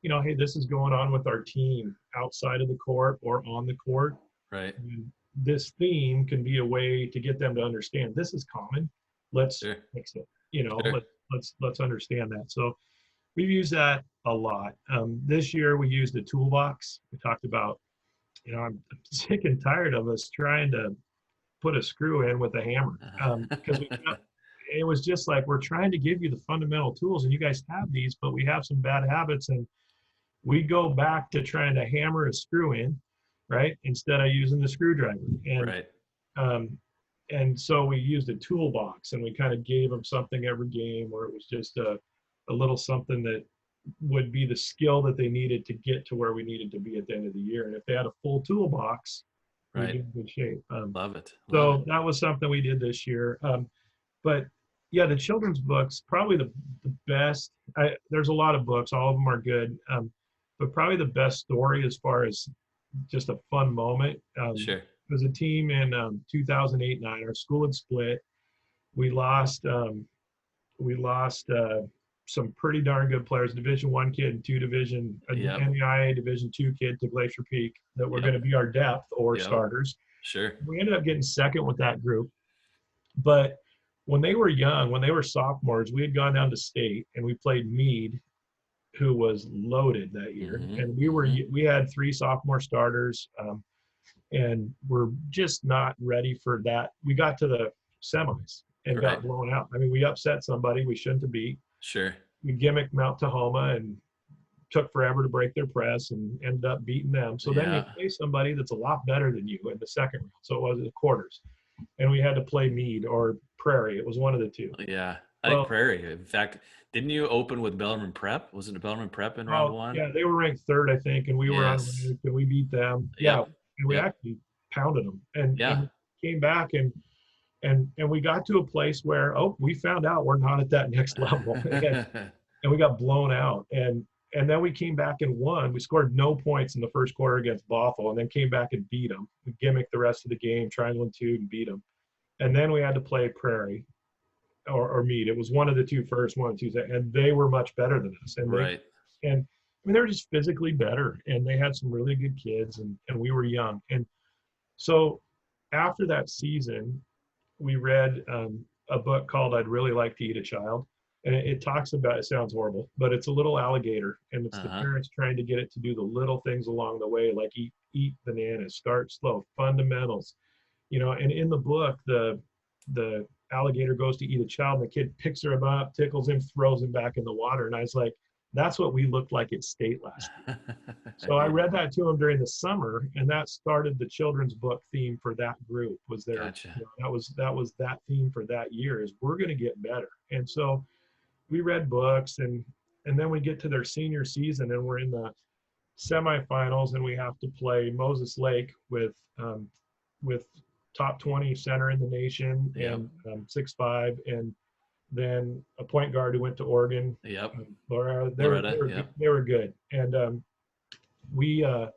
hey, this is going on with our team outside of the court or on the court. Right. And this theme can be a way to get them to understand this is common. Let's Sure. fix it. Sure. Let's understand that. So we've used that a lot. This year we used a toolbox. We talked about, I'm sick and tired of us trying to put a screw in with a hammer because it was just like we're trying to give you the fundamental tools and you guys have these, but we have some bad habits and we go back to trying to hammer a screw in right? Instead of using the screwdriver. Right. Um, and so we used a toolbox, and we kind of gave them something every game where it was just a little something that would be the skill that they needed to get to where we needed to be at the end of the year. And if they had a full toolbox, we'd be Right. in good shape. Love it. Love it. So that was something we did this year. But yeah, the children's books, probably the best. There's a lot of books, all of them are good. But probably the best story as far as just a fun moment. Sure. Was a team in 2008-9. Our school had split. We lost. We lost some pretty darn good players. Division One kid and two Yep. NEIA Division Two kid to Glacier Peak that were Yep. going to be our depth or Yep. starters. Sure. We ended up getting second with that group. But when they were young, when they were sophomores, we had gone down to state and we played Meade, who was loaded that year. Mm-hmm. And Mm-hmm. we had three sophomore starters, and we're just not ready for that. We got to the semis and Right. got blown out. I mean, we upset somebody we shouldn't have beat. Sure. We gimmicked Mount Tahoma and took forever to break their press and ended up beating them. So then you Yeah. play somebody that's a lot better than you in the second round. So it was the quarters. And we had to play Meade or Prairie. It was one of the two. Yeah. I think Well, Prairie. In fact, didn't you open with Bellarmine Prep? Wasn't it Bellarmine Prep in round one? yeah, they were ranked third, I think, and we were Yes. unranked, and we beat them. Yeah, Yep. and we Yep. actually pounded them, and Yeah. came back and we got to a place where we found out we're not at that next level, and we got blown out, and then we came back and won. We scored no points in the first quarter against Bothell, and then came back and beat them. We gimmicked the rest of the game, triangle and two, and beat them. And then we had to play Prairie or Meade. It was one of the two first, one of the two second, and they were much better than us. And Right. I mean, they're just physically better, and they had some really good kids, and we were young. And so after that season, we read a book called "I'd Really Like to Eat a Child," and it talks about. It sounds horrible, but it's a little alligator, and it's the Uh-huh. parents trying to get it to do the little things along the way, like eat bananas, start slow, fundamentals, And in the book, the alligator goes to eat a child, and the kid picks her up, tickles him, throws him back in the water, and I was like, that's what we looked like at state last year. So I read that to him during the summer, and that started the children's book theme for that group. Was there? Gotcha. That was that theme for that year. Is we're going to get better, and so we read books, and then we get to their senior season, and we're in the semifinals, and we have to play Moses Lake with top 20 center in the nation, Yep. and 6'5", and then a point guard who went to Oregon. Yep. Loretta, they were good, and we And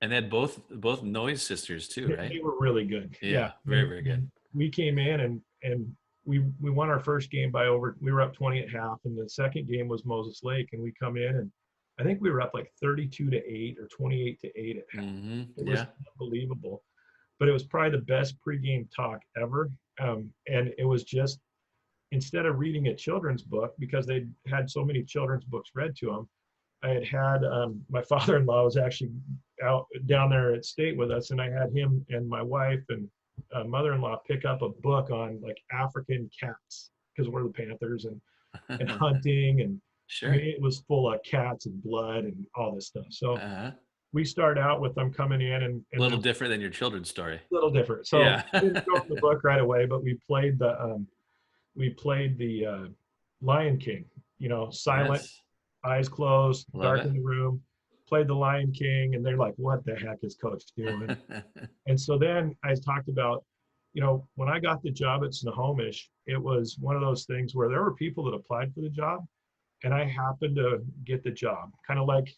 they had both Noise sisters too, right? they were really good. Yeah, very, very good. We came in and we won our first game by we were up 20 at half, and the second game was Moses Lake, and we come in and I think we were up like 32-8 or 28-8 at half. Mm-hmm. It was unbelievable, but it was probably the best pregame talk ever. And it was just, instead of reading a children's book, because they had so many children's books read to them, I had my father-in-law was actually out down there at state with us, and I had him and my wife and mother-in-law pick up a book on like African cats, because we're the Panthers, and hunting, and Sure. I mean, it was full of cats and blood and all this stuff. So we start out with them coming in, and a little different than your children's story. A little different. So yeah. we didn't go in the book right away, but we played the Lion King. Silent, Yes. eyes closed, Love dark it. in the room. Played the Lion King, and they're like, "What the heck is Coach doing?" And so then I talked about, when I got the job at Snohomish, it was one of those things where there were people that applied for the job, and I happened to get the job. Kind of like,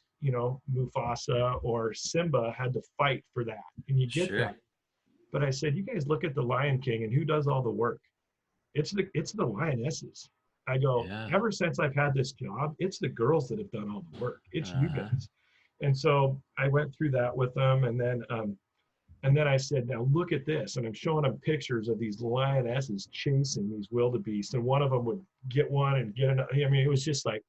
Mufasa or Simba had to fight for that, and you get that. But I said, you guys look at the Lion King, and who does all the work? It's the lionesses. I go, ever since I've had this job, it's the girls that have done all the work. It's you guys. And so I went through that with them, and then I said, now look at this. And I'm showing them pictures of these lionesses chasing these wildebeest. And one of them would get one and get another. I mean, it was just like,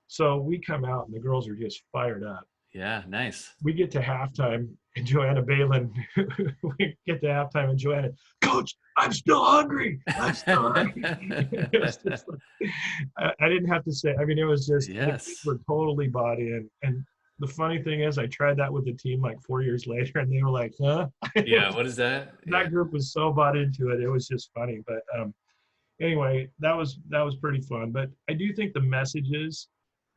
so we come out and the girls are just fired up. Yeah, nice. We get to halftime, and Joanna Balin, we get to halftime, and Joanna, Coach, I'm still hungry. I'm still hungry. It was just like, I didn't have to say, I mean, it was just, yes. we're totally bought in. And the funny thing is, I tried that with the team like 4 years later, and they were like, "Huh?" Yeah. What is that? Yeah. That group was so bought into it. It was just funny. But anyway, that was pretty fun. But I do think the messages,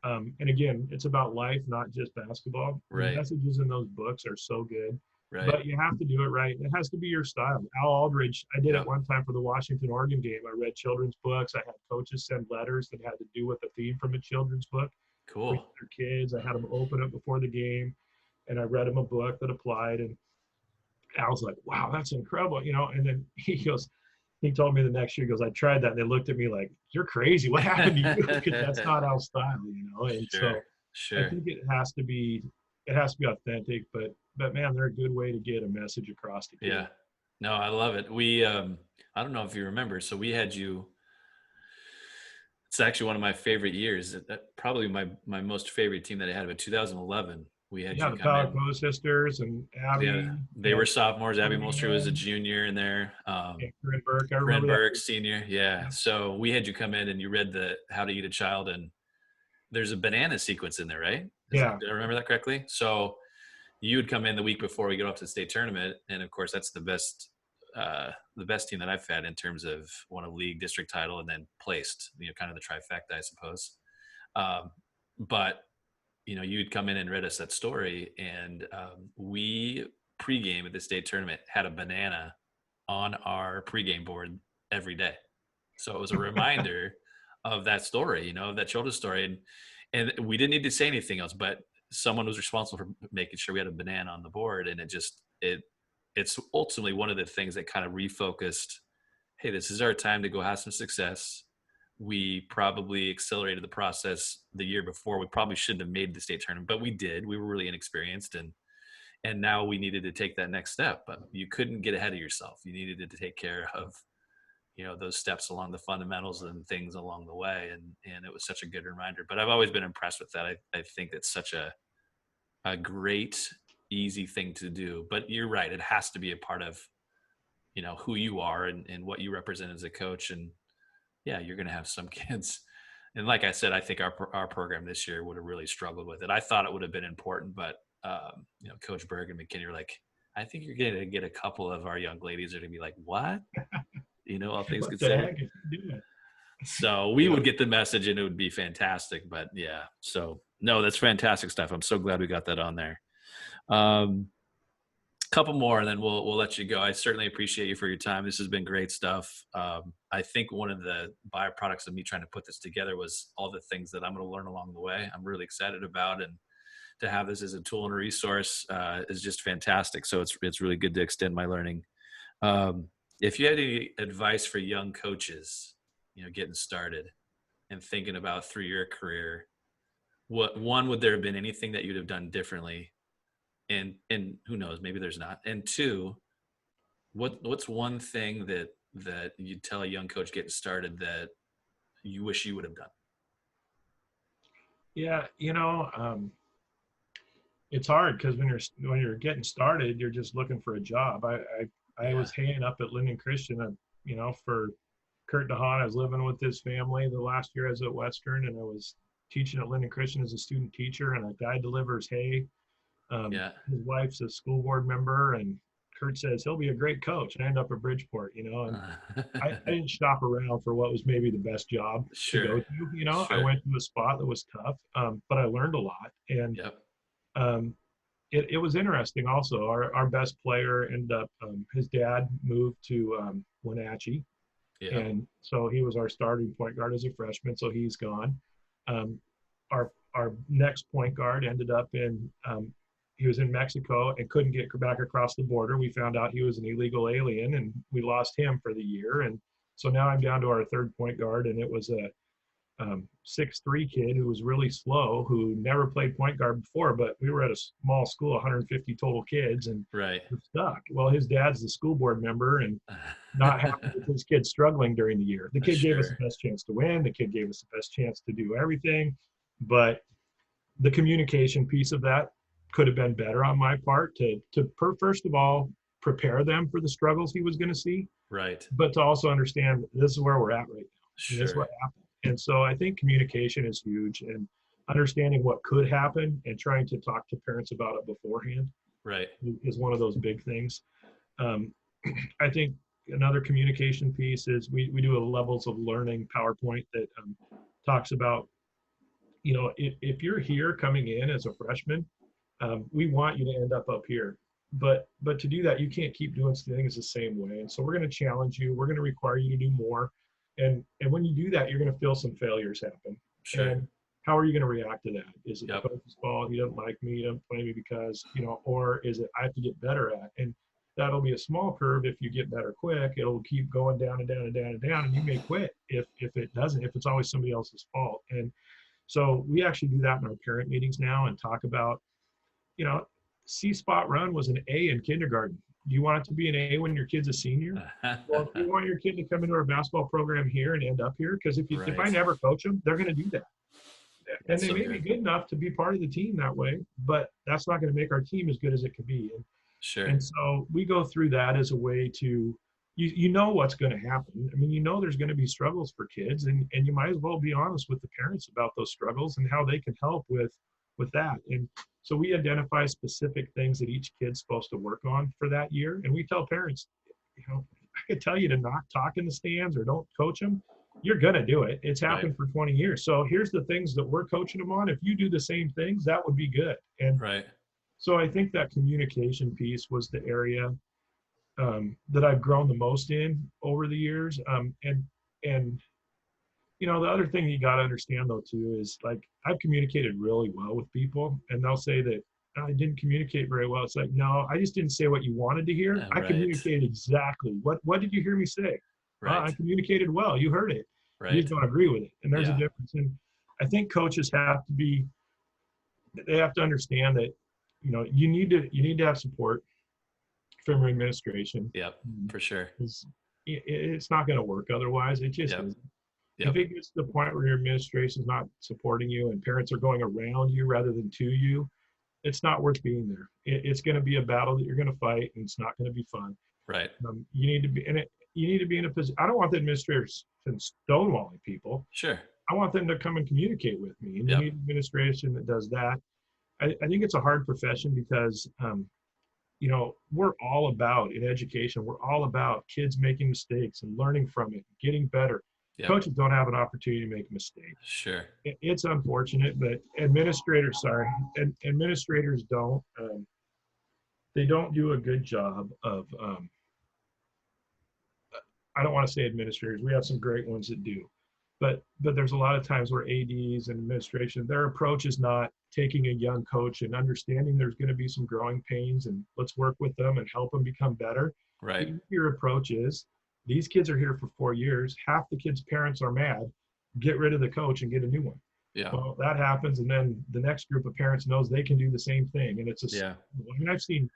and again, it's about life, not just basketball. The Right. messages in those books are so good, Right. but you have to do it right. It has to be your style. Al Aldridge, I did it Yep. one time for the Washington Oregon game. I read children's books. I had coaches send letters that had to do with the theme from a children's book for Cool. their kids. I had them open it before the game, and I read them a book that applied. And Al's like, "Wow, that's incredible," And then he told me the next year, he goes, "I tried that." And they looked at me like, "You're crazy. What happened to you?" Because that's not our style. And Sure. so I Sure. think it has to be authentic, but man, they're a good way to get a message across to kids. Yeah. No, I love it. I don't know if you remember, so we had you. It's actually one of my favorite years. Probably my most favorite team that I had. But 2011, we had Yeah, you the come Power in. Co sisters and Yeah, Abby they were and sophomores. Abby Molster was a Corinne junior in there. and Corinne Burke. I Corinne remember that. Burke, senior. Yeah. Yeah. So we had you come in and you read the How to Eat a Child, and there's a banana sequence in there, right? Yeah. Do I remember that correctly? So you would come in the week before we get off to the state tournament, and of course that's the best team that I've had in terms of won a league district title and then placed, kind of the trifecta, I suppose. Um, but you'd come in and read us that story, and we pregame at the state tournament had a banana on our pregame board every day. So it was a reminder of that story, of that children's story. And we didn't need to say anything else, but someone was responsible for making sure we had a banana on the board. And it's ultimately one of the things that kind of refocused, hey, this is our time to go have some success. We probably accelerated the process the year before. We probably shouldn't have made the state tournament, but we did. We were really inexperienced, and now we needed to take that next step. But you couldn't get ahead of yourself. You needed to take care of those steps along the fundamentals and things along the way, and it was such a good reminder. But I've always been impressed with that. I think it's such a great, easy thing to do. But you're right, it has to be a part of who you are and what you represent as a coach. And yeah, you're going to have some kids, and like I said, I think our program this year would have really struggled with it. I thought it would have been important, but Coach Berg and McKinney are like, I think you're going to get a couple of our young ladies are going to be like, what? All things What the considered. heck is he doing? So we would get the message and it would be fantastic. But yeah, so no, that's fantastic stuff. I'm so glad we got that on there. Couple more and then we'll let you go. I certainly appreciate you for your time. This has been great stuff. I think one of the byproducts of me trying to put this together was all the things that I'm going to learn along the way. I'm really excited about, and to have this as a tool and a resource is just fantastic. So it's really good to extend my learning. If you had any advice for young coaches, getting started and thinking about through your career, would there have been anything that you'd have done differently? And who knows, maybe there's not. And two, what's one thing that you'd tell a young coach getting started that you wish you would have done? Yeah, it's hard because when you're getting started, you're just looking for a job. I Yeah. was hanging up at Linden Christian, for Kurt DeHaan. I was living with his family the last year I was at Western, and I was teaching at Linden Christian as a student teacher. And a guy delivers hay. Yeah. His wife's a school board member, and Kurt says he'll be a great coach. And I end up at Bridgeport, and I didn't shop around for what was maybe the best job to go Sure. to. I Sure. went to a spot that was tough, but I learned a lot. And Yep. um, it was interesting also. Our best player ended up, his dad moved to Wenatchee. Yep. And so he was our starting point guard as a freshman. So he's gone. Um, our next point guard ended up he was in Mexico and couldn't get back across the border. We found out he was an illegal alien, and we lost him for the year. And so now I'm down to our third point guard, and it was a 6'3" kid who was really slow, who never played point guard before, but we were at a small school, 150 total kids, and Right. we're stuck. Well, his dad's the school board member and not happy with his kid struggling during the year. The kid gave us the Sure. best chance to win. The kid gave us the best chance to do everything. But the communication piece of that could have been better on my part first of all, prepare them for the struggles he was going to see, Right. but to also understand this is where we're at right now. And this is Sure. what happened. And so I think communication is huge. And understanding what could happen and trying to talk to parents about it beforehand Right. is one of those big things. Um, I think another communication piece is we do a levels of learning PowerPoint that talks about, if you're here coming in as a freshman, we want you to end up here. But to do that, you can't keep doing things the same way. And so we're going to challenge you. We're going to require you to do more. And when you do that, you're going to feel some failures happen. Sure. And how are you going to react to that? Is it Yep. the coach's fault? He doesn't like me. He doesn't play me because, or is it I have to get better at? And that'll be a small curve. If you get better quick, it'll keep going down and down and down and down. And you may quit if it doesn't, if it's always somebody else's fault. And so we actually do that in our parent meetings now and talk about, C spot run was an A in kindergarten. Do you want it to be an A when your kid's a senior? Well, if you want your kid to come into our basketball program here and end up here, because if I never coach them, they're going to do that. And they may be good enough to be part of the team that way, but that's not going to make our team as good as it could be. And so we go through that as a way to, you know what's going to happen. I mean, there's going to be struggles for kids, and you might as well be honest with the parents about those struggles and how they can help with that. And so we identify specific things that each kid's supposed to work on for that year. And we tell parents, I could tell you to not talk in the stands or don't coach them. You're going to do it. It's happened for 20 years. So here's the things that we're coaching them on. If you do the same things, that would be good. And so I think that communication piece was the area that I've grown the most in over the years. And the other thing you got to understand though too is, like, I've communicated really well with people, and they'll say that I didn't communicate very well. It's like, no, I just didn't say what you wanted to hear. I communicated exactly what did you hear me say? I communicated well. You heard it. You just don't agree with it, and there's a difference. And I think coaches they have to understand that you need to have support from your administration. Yep, for sure. It's not going to work otherwise. It just isn't. If it gets to the point where your administration is not supporting you and parents are going around you rather than to you, it's not worth being there. It's going to be a battle that you're going to fight, and it's not going to be fun. Right. You need to be in it. You need to be in a position. I don't want the administrators stonewalling people. Sure. I want them to come and communicate with me. And you need administration that does that. I think it's a hard profession because, we're all about, in education, we're all about kids making mistakes and learning from it, getting better. Coaches don't have an opportunity to make mistakes. Sure. It's unfortunate, but administrators don't, they don't do a good job of, I don't want to say administrators, we have some great ones that do, but there's a lot of times where ADs and administration, their approach is not taking a young coach and understanding there's going to be some growing pains, and let's work with them and help them become better. Right. Your approach is, these kids are here for 4 years. Half the kids' parents are mad. Get rid of the coach and get a new one. Yeah. Well, that happens, and then the next group of parents knows they can do the same thing. And it's I've seen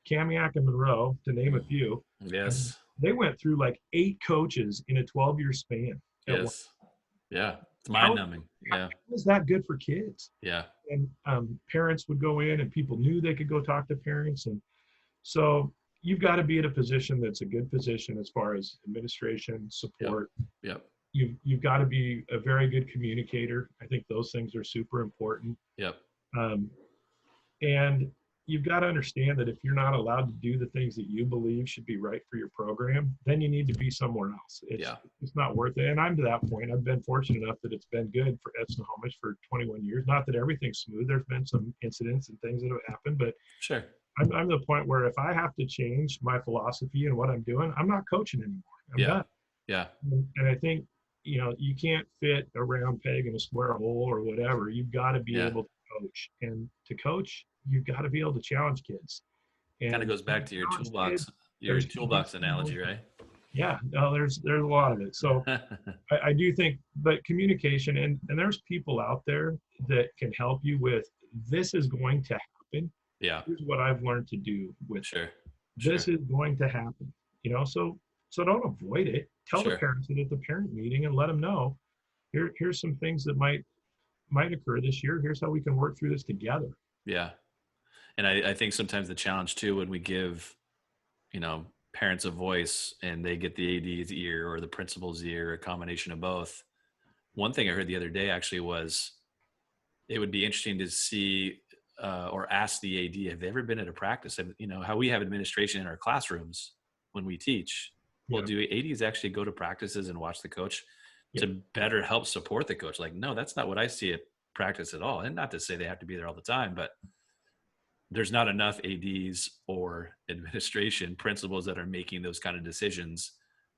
Kamiak and Monroe, to name a few. Yes. They went through like 8 coaches in a 12-year span. Yes. Yeah. It's mind-numbing. How is that good for kids? Yeah. And parents would go in, and people knew they could go talk to parents. And so you've got to be in a position that's a good position as far as administration support. Yep. You've got to be a very good communicator. I think those things are super important. Yep. And you've got to understand that if you're not allowed to do the things that you believe should be right for your program, then you need to be somewhere else. It's not worth it. And I'm to that point. I've been fortunate enough that it's been good at Snohomish for 21 years. Not that everything's smooth. There's been some incidents and things that have happened, but sure. I'm to the point where if I have to change my philosophy and what I'm doing, I'm not coaching anymore. I'm done. Yeah. And I think, you can't fit a round peg in a square hole or whatever. You've got to be able to coach. And to coach, you've got to be able to challenge kids. And kind of goes back to your toolbox analogy, right? Yeah, no, there's a lot of it. So I do think, but communication, and there's people out there that can help you with, this is going to happen. Yeah. Here's what I've learned to do with sure. This is going to happen, so don't avoid it. Tell the parents it at the parent meeting and let them know, here's some things that might occur this year. Here's how we can work through this together. Yeah. And I think sometimes the challenge too, when we give, parents a voice and they get the AD's ear or the principal's ear, a combination of both. One thing I heard the other day actually was, it would be interesting to see or ask the AD, have they ever been at a practice? And, you know, how we have administration in our classrooms when we teach. Well, Yeah. do ADs actually go to practices and watch the coach Yeah. to better help support the coach? Like, no, that's not what I see at practice at all. And not to say they have to be there all the time, but there's not enough ADs or administration principals that are making those kind of decisions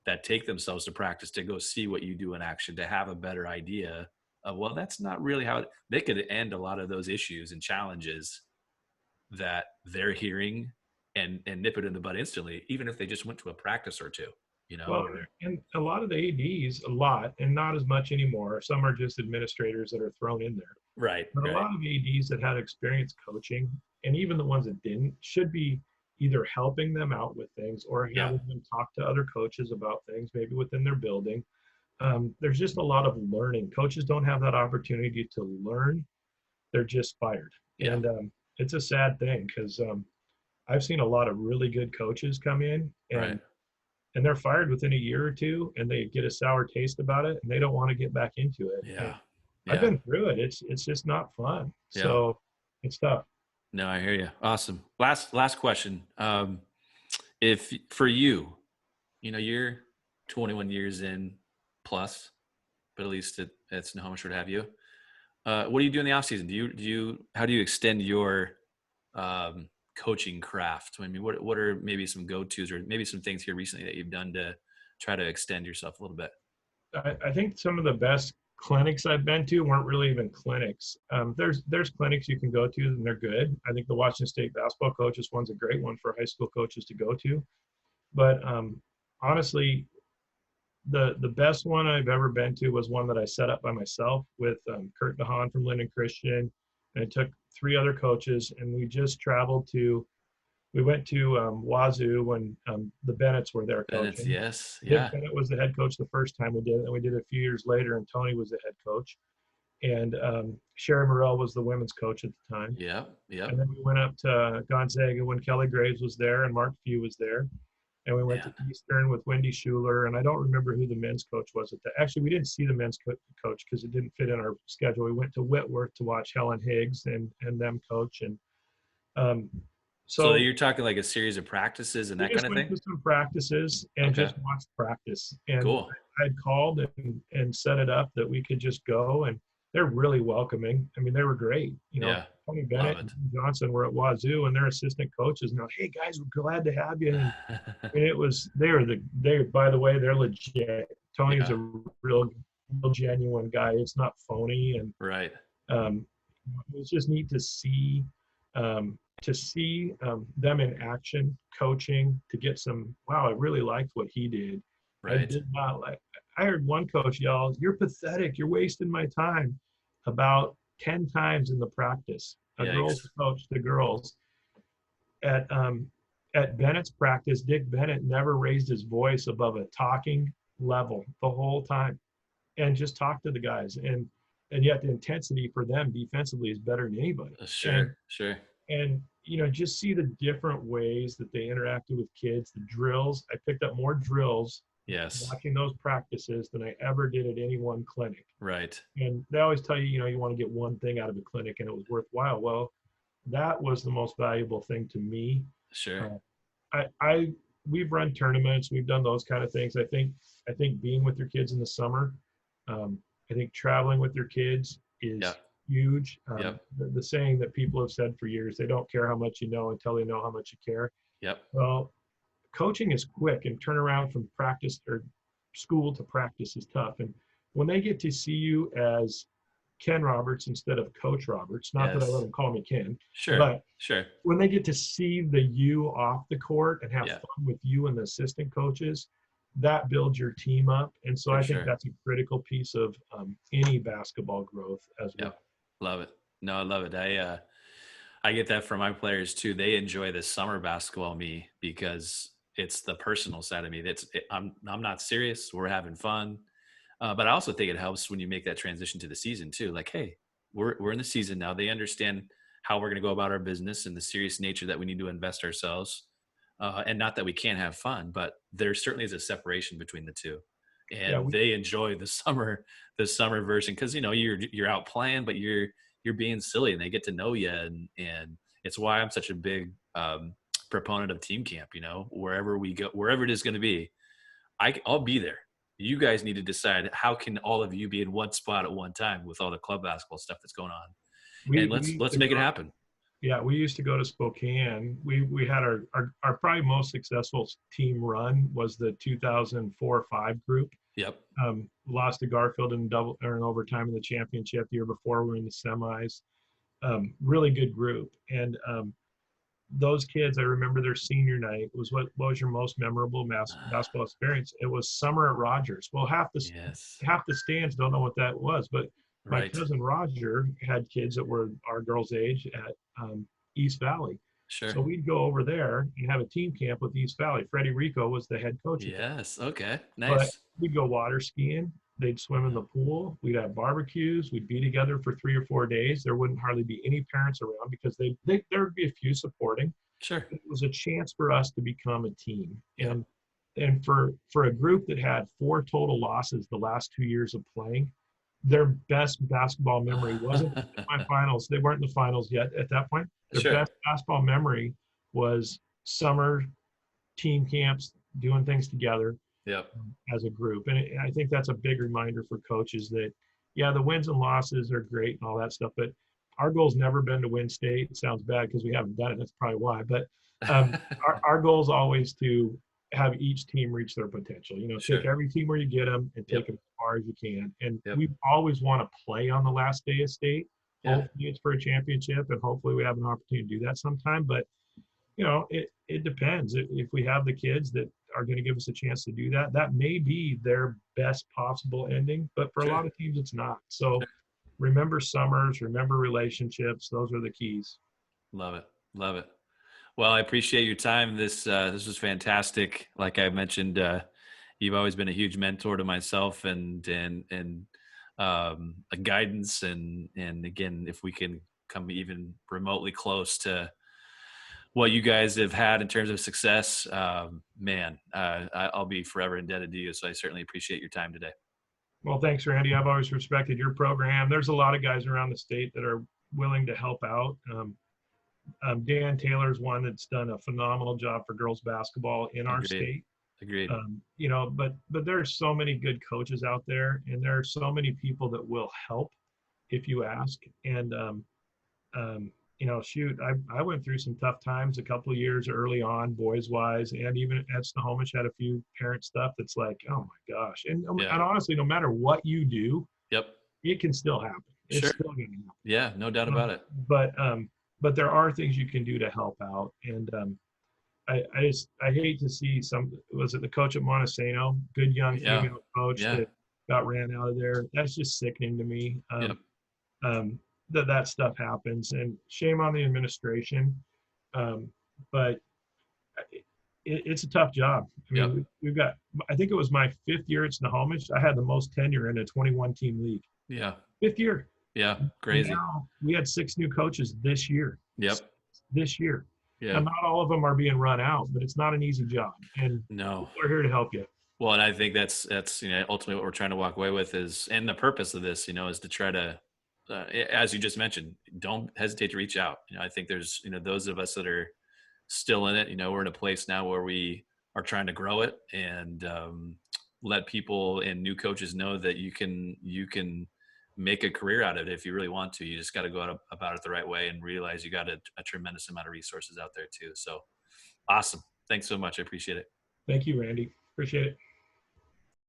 that take themselves to practice to go see what you do in action to have a better idea of, well, that's not really how they could end a lot of those issues and challenges that they're hearing and nip it in the bud instantly, even if they just went to a practice or two, you know, Well, or and a lot of the ADs, a lot, and not as much anymore. Some are just administrators that are thrown in there. right, But a right. lot of ADs that had experience coaching, and even the ones that didn't, should be either helping them out with things or Yeah. having them talk to other coaches about things, maybe within their building. There's just a lot of learning. Coaches don't have that opportunity to learn. They're just fired. Yeah. And it's a sad thing because I've seen a lot of really good coaches come in Right. and they're fired within a year or two and they get a sour taste about it and they don't want to get back into it. And Yeah. I've Yeah. been through it. It's just not fun. Yeah. So it's tough. No, I hear you. Awesome. Last question. If for you, you know, you're 21 years in plus, but at least at Snohomish would have you. What do you do in the off season? How do you extend your coaching craft? I mean, what are maybe some go-tos or maybe some things here recently that you've done to try to extend yourself a little bit? I think some of the best clinics I've been to weren't really even clinics. There's clinics you can go to and they're good. I think the Washington State basketball coaches one's a great one for high school coaches to go to. But honestly, the best one I've ever been to was one that I set up by myself with Kurt DeHaan from Linden Christian, and it took 3 other coaches, and we just traveled to. We went to Wazoo when the Bennetts were there Bennett's, coaching. yes, Dick yeah, Bennett was the head coach the first time we did it, and we did it a few years later, and Tony was the head coach, and Sherry Morrell was the women's coach at the time. yep, yep. And then we went up to Gonzaga when Kelly Graves was there and Mark Few was there. And we went to Man, Eastern with Wendy Schuler, and I don't remember who the men's coach was at that. Actually, we didn't see the men's coach because it didn't fit in our schedule. We went to Whitworth to watch Helen Higgs and them coach, and um, so so you're talking like a series of practices and we that kind just of went thing? to some practices and Okay, just watched practice. And cool. I'd called and set it up that we could just go, and they're really welcoming. I mean, they were great. You know, Yeah, Tony love Bennett and it. Jim Johnson were at Wazoo, and their assistant coaches. And they're like, "Hey guys, we're glad to have you." And it was they by the way, they're legit. Tony's Yeah, a real genuine guy. It's not phony, and right, um, it was just neat to see them in action, coaching, to get some. Wow, I really liked what he did. I right. did not like. I heard one coach yell, "You're pathetic. You're wasting my time," about 10 times in the practice. A girls Yikes. coach to girls at Bennett's practice. Dick Bennett never raised his voice above a talking level the whole time, and just talked to the guys. And yet the intensity for them defensively is better than anybody. And Sure, sure. and just see the different ways that they interacted with kids, the drills. I picked up more drills Yes, watching those practices than I ever did at any one clinic. right. And they always tell you, you want to get one thing out of a clinic and it was worthwhile. Well, that was the most valuable thing to me. Sure. uh, I we've run tournaments, we've done those kind of things. I think being with your kids in the summer, I think traveling with your kids is Yep, huge. yep, The saying that people have said for years, they don't care how much you know until they know how much you care. yep. Well, coaching is quick, and turnaround from practice or school to practice is tough. And when they get to see you as Ken Roberts instead of Coach Roberts, not that I let Yes. them call me Ken, Sure, but sure. when they get to see the you off the court and have Yeah, fun with you and the assistant coaches, that builds your team up. And so for I think sure. that's a critical piece of any basketball growth as well. Yep. Love it. No, I love it. I get that from my players too. They enjoy the summer basketball me because it's the personal side of me. I'm not serious. We're having fun. But I also think it helps when you make that transition to the season too. Like, hey, we're in the season now. They understand how we're going to go about our business and the serious nature that we need to invest ourselves. And not that we can't have fun, but there certainly is a separation between the two. Yeah, And they enjoy the summer version because you're out playing, but you're you're being silly, and they get to know you. And it's why I'm such a big proponent of team camp. Wherever we go, wherever it is going to be, I'll be there. You guys need to decide how can all of you be in one spot at one time with all the club basketball stuff that's going on, and We used let's to make it go. happen. Yeah, we used to go to Spokane. We had our probably most successful team run was the 2004-5 group. Yep. Lost to Garfield in double or in overtime in the championship. The year before we were in the semis. Really good group. And those kids, I remember their senior night was what was your most memorable basketball experience? It was summer at Rogers. Well, Yes. half the stands don't know what that was, but my Right. cousin Roger had kids that were our girls' age at East Valley. Sure. So we'd go over there and have a team camp with East Valley. Freddie Rico was the head coach at that. Yes. Okay. But Nice. we'd go water skiing. They'd swim in Yeah. the pool. We'd have barbecues. We'd be together for 3 or 4 days. There wouldn't hardly be any parents around because there would be a few supporting. Sure. It was a chance for us to become a team. Yep. And for a group that had 4 total losses the last 2 years of playing, their best basketball memory wasn't the semifinals. They weren't in the finals yet at that point. Their Sure. best basketball memory was summer team camps, doing things together Yep. as a group. And I think that's a big reminder for coaches that, yeah, the wins and losses are great and all that stuff, but our goal's never been to win state. It sounds bad because we haven't done it. That's probably why. But our goal is always to have each team reach their potential. Sure. Take every team where you get them and take Yep. them as far as you can. And Yep. we always want to play on the last day of state. Yeah. Hopefully it's for a championship, and hopefully we have an opportunity to do that sometime. But it depends. If we have the kids that are going to give us a chance to do that, that may be their best possible ending. But for a Sure. lot of teams, it's not. So Sure. remember summers, remember relationships. Those are the keys. Love it. Love it. Well, I appreciate your time. This was fantastic. Like I mentioned, you've always been a huge mentor to myself and a guidance and again, if we can come even remotely close to what you guys have had in terms of success, man, I'll be forever indebted to you. So I certainly appreciate your time today. Well, thanks, Randy. I've always respected your program. There's a lot of guys around the state that are willing to help out. Dan Taylor's one that's done a phenomenal job for girls basketball in our Agreed. state. Agreed. But there's so many good coaches out there, and there are so many people that will help if you ask. And shoot, I went through some tough times a couple of years early on, boys wise, and even at Snohomish had a few parent stuff that's like, oh my gosh. And Yeah. honestly, no matter what you do, Yep. it can still happen. It's Sure. still going to happen. Yeah. No doubt about it. But there are things you can do to help out. And I hate to see was it the coach at Montesano, good young Yeah. female coach Yeah. that got ran out of there. That's just sickening to me. Yep. That stuff happens, and shame on the administration. But it's a tough job. I mean, Yep. we've got, I think it was my 5th year at Snohomish. I had the most tenure in a 21 team league. Yeah. 5th year. Yeah. And Crazy. now we had 6 new coaches this year. Yep. This year. Yeah. And not all of them are being run out, but it's not an easy job. And No. we're here to help you. Well, and I think that's ultimately what we're trying to walk away with is, and the purpose of this, is to try to, as you just mentioned, don't hesitate to reach out. I think there's those of us that are still in it. We're in a place now where we are trying to grow it and let people and new coaches know that you can make a career out of it if you really want to. You just got to go about it the right way and realize you got a tremendous amount of resources out there too. So awesome. Thanks so much. I appreciate it. Thank you, Randy. Appreciate it.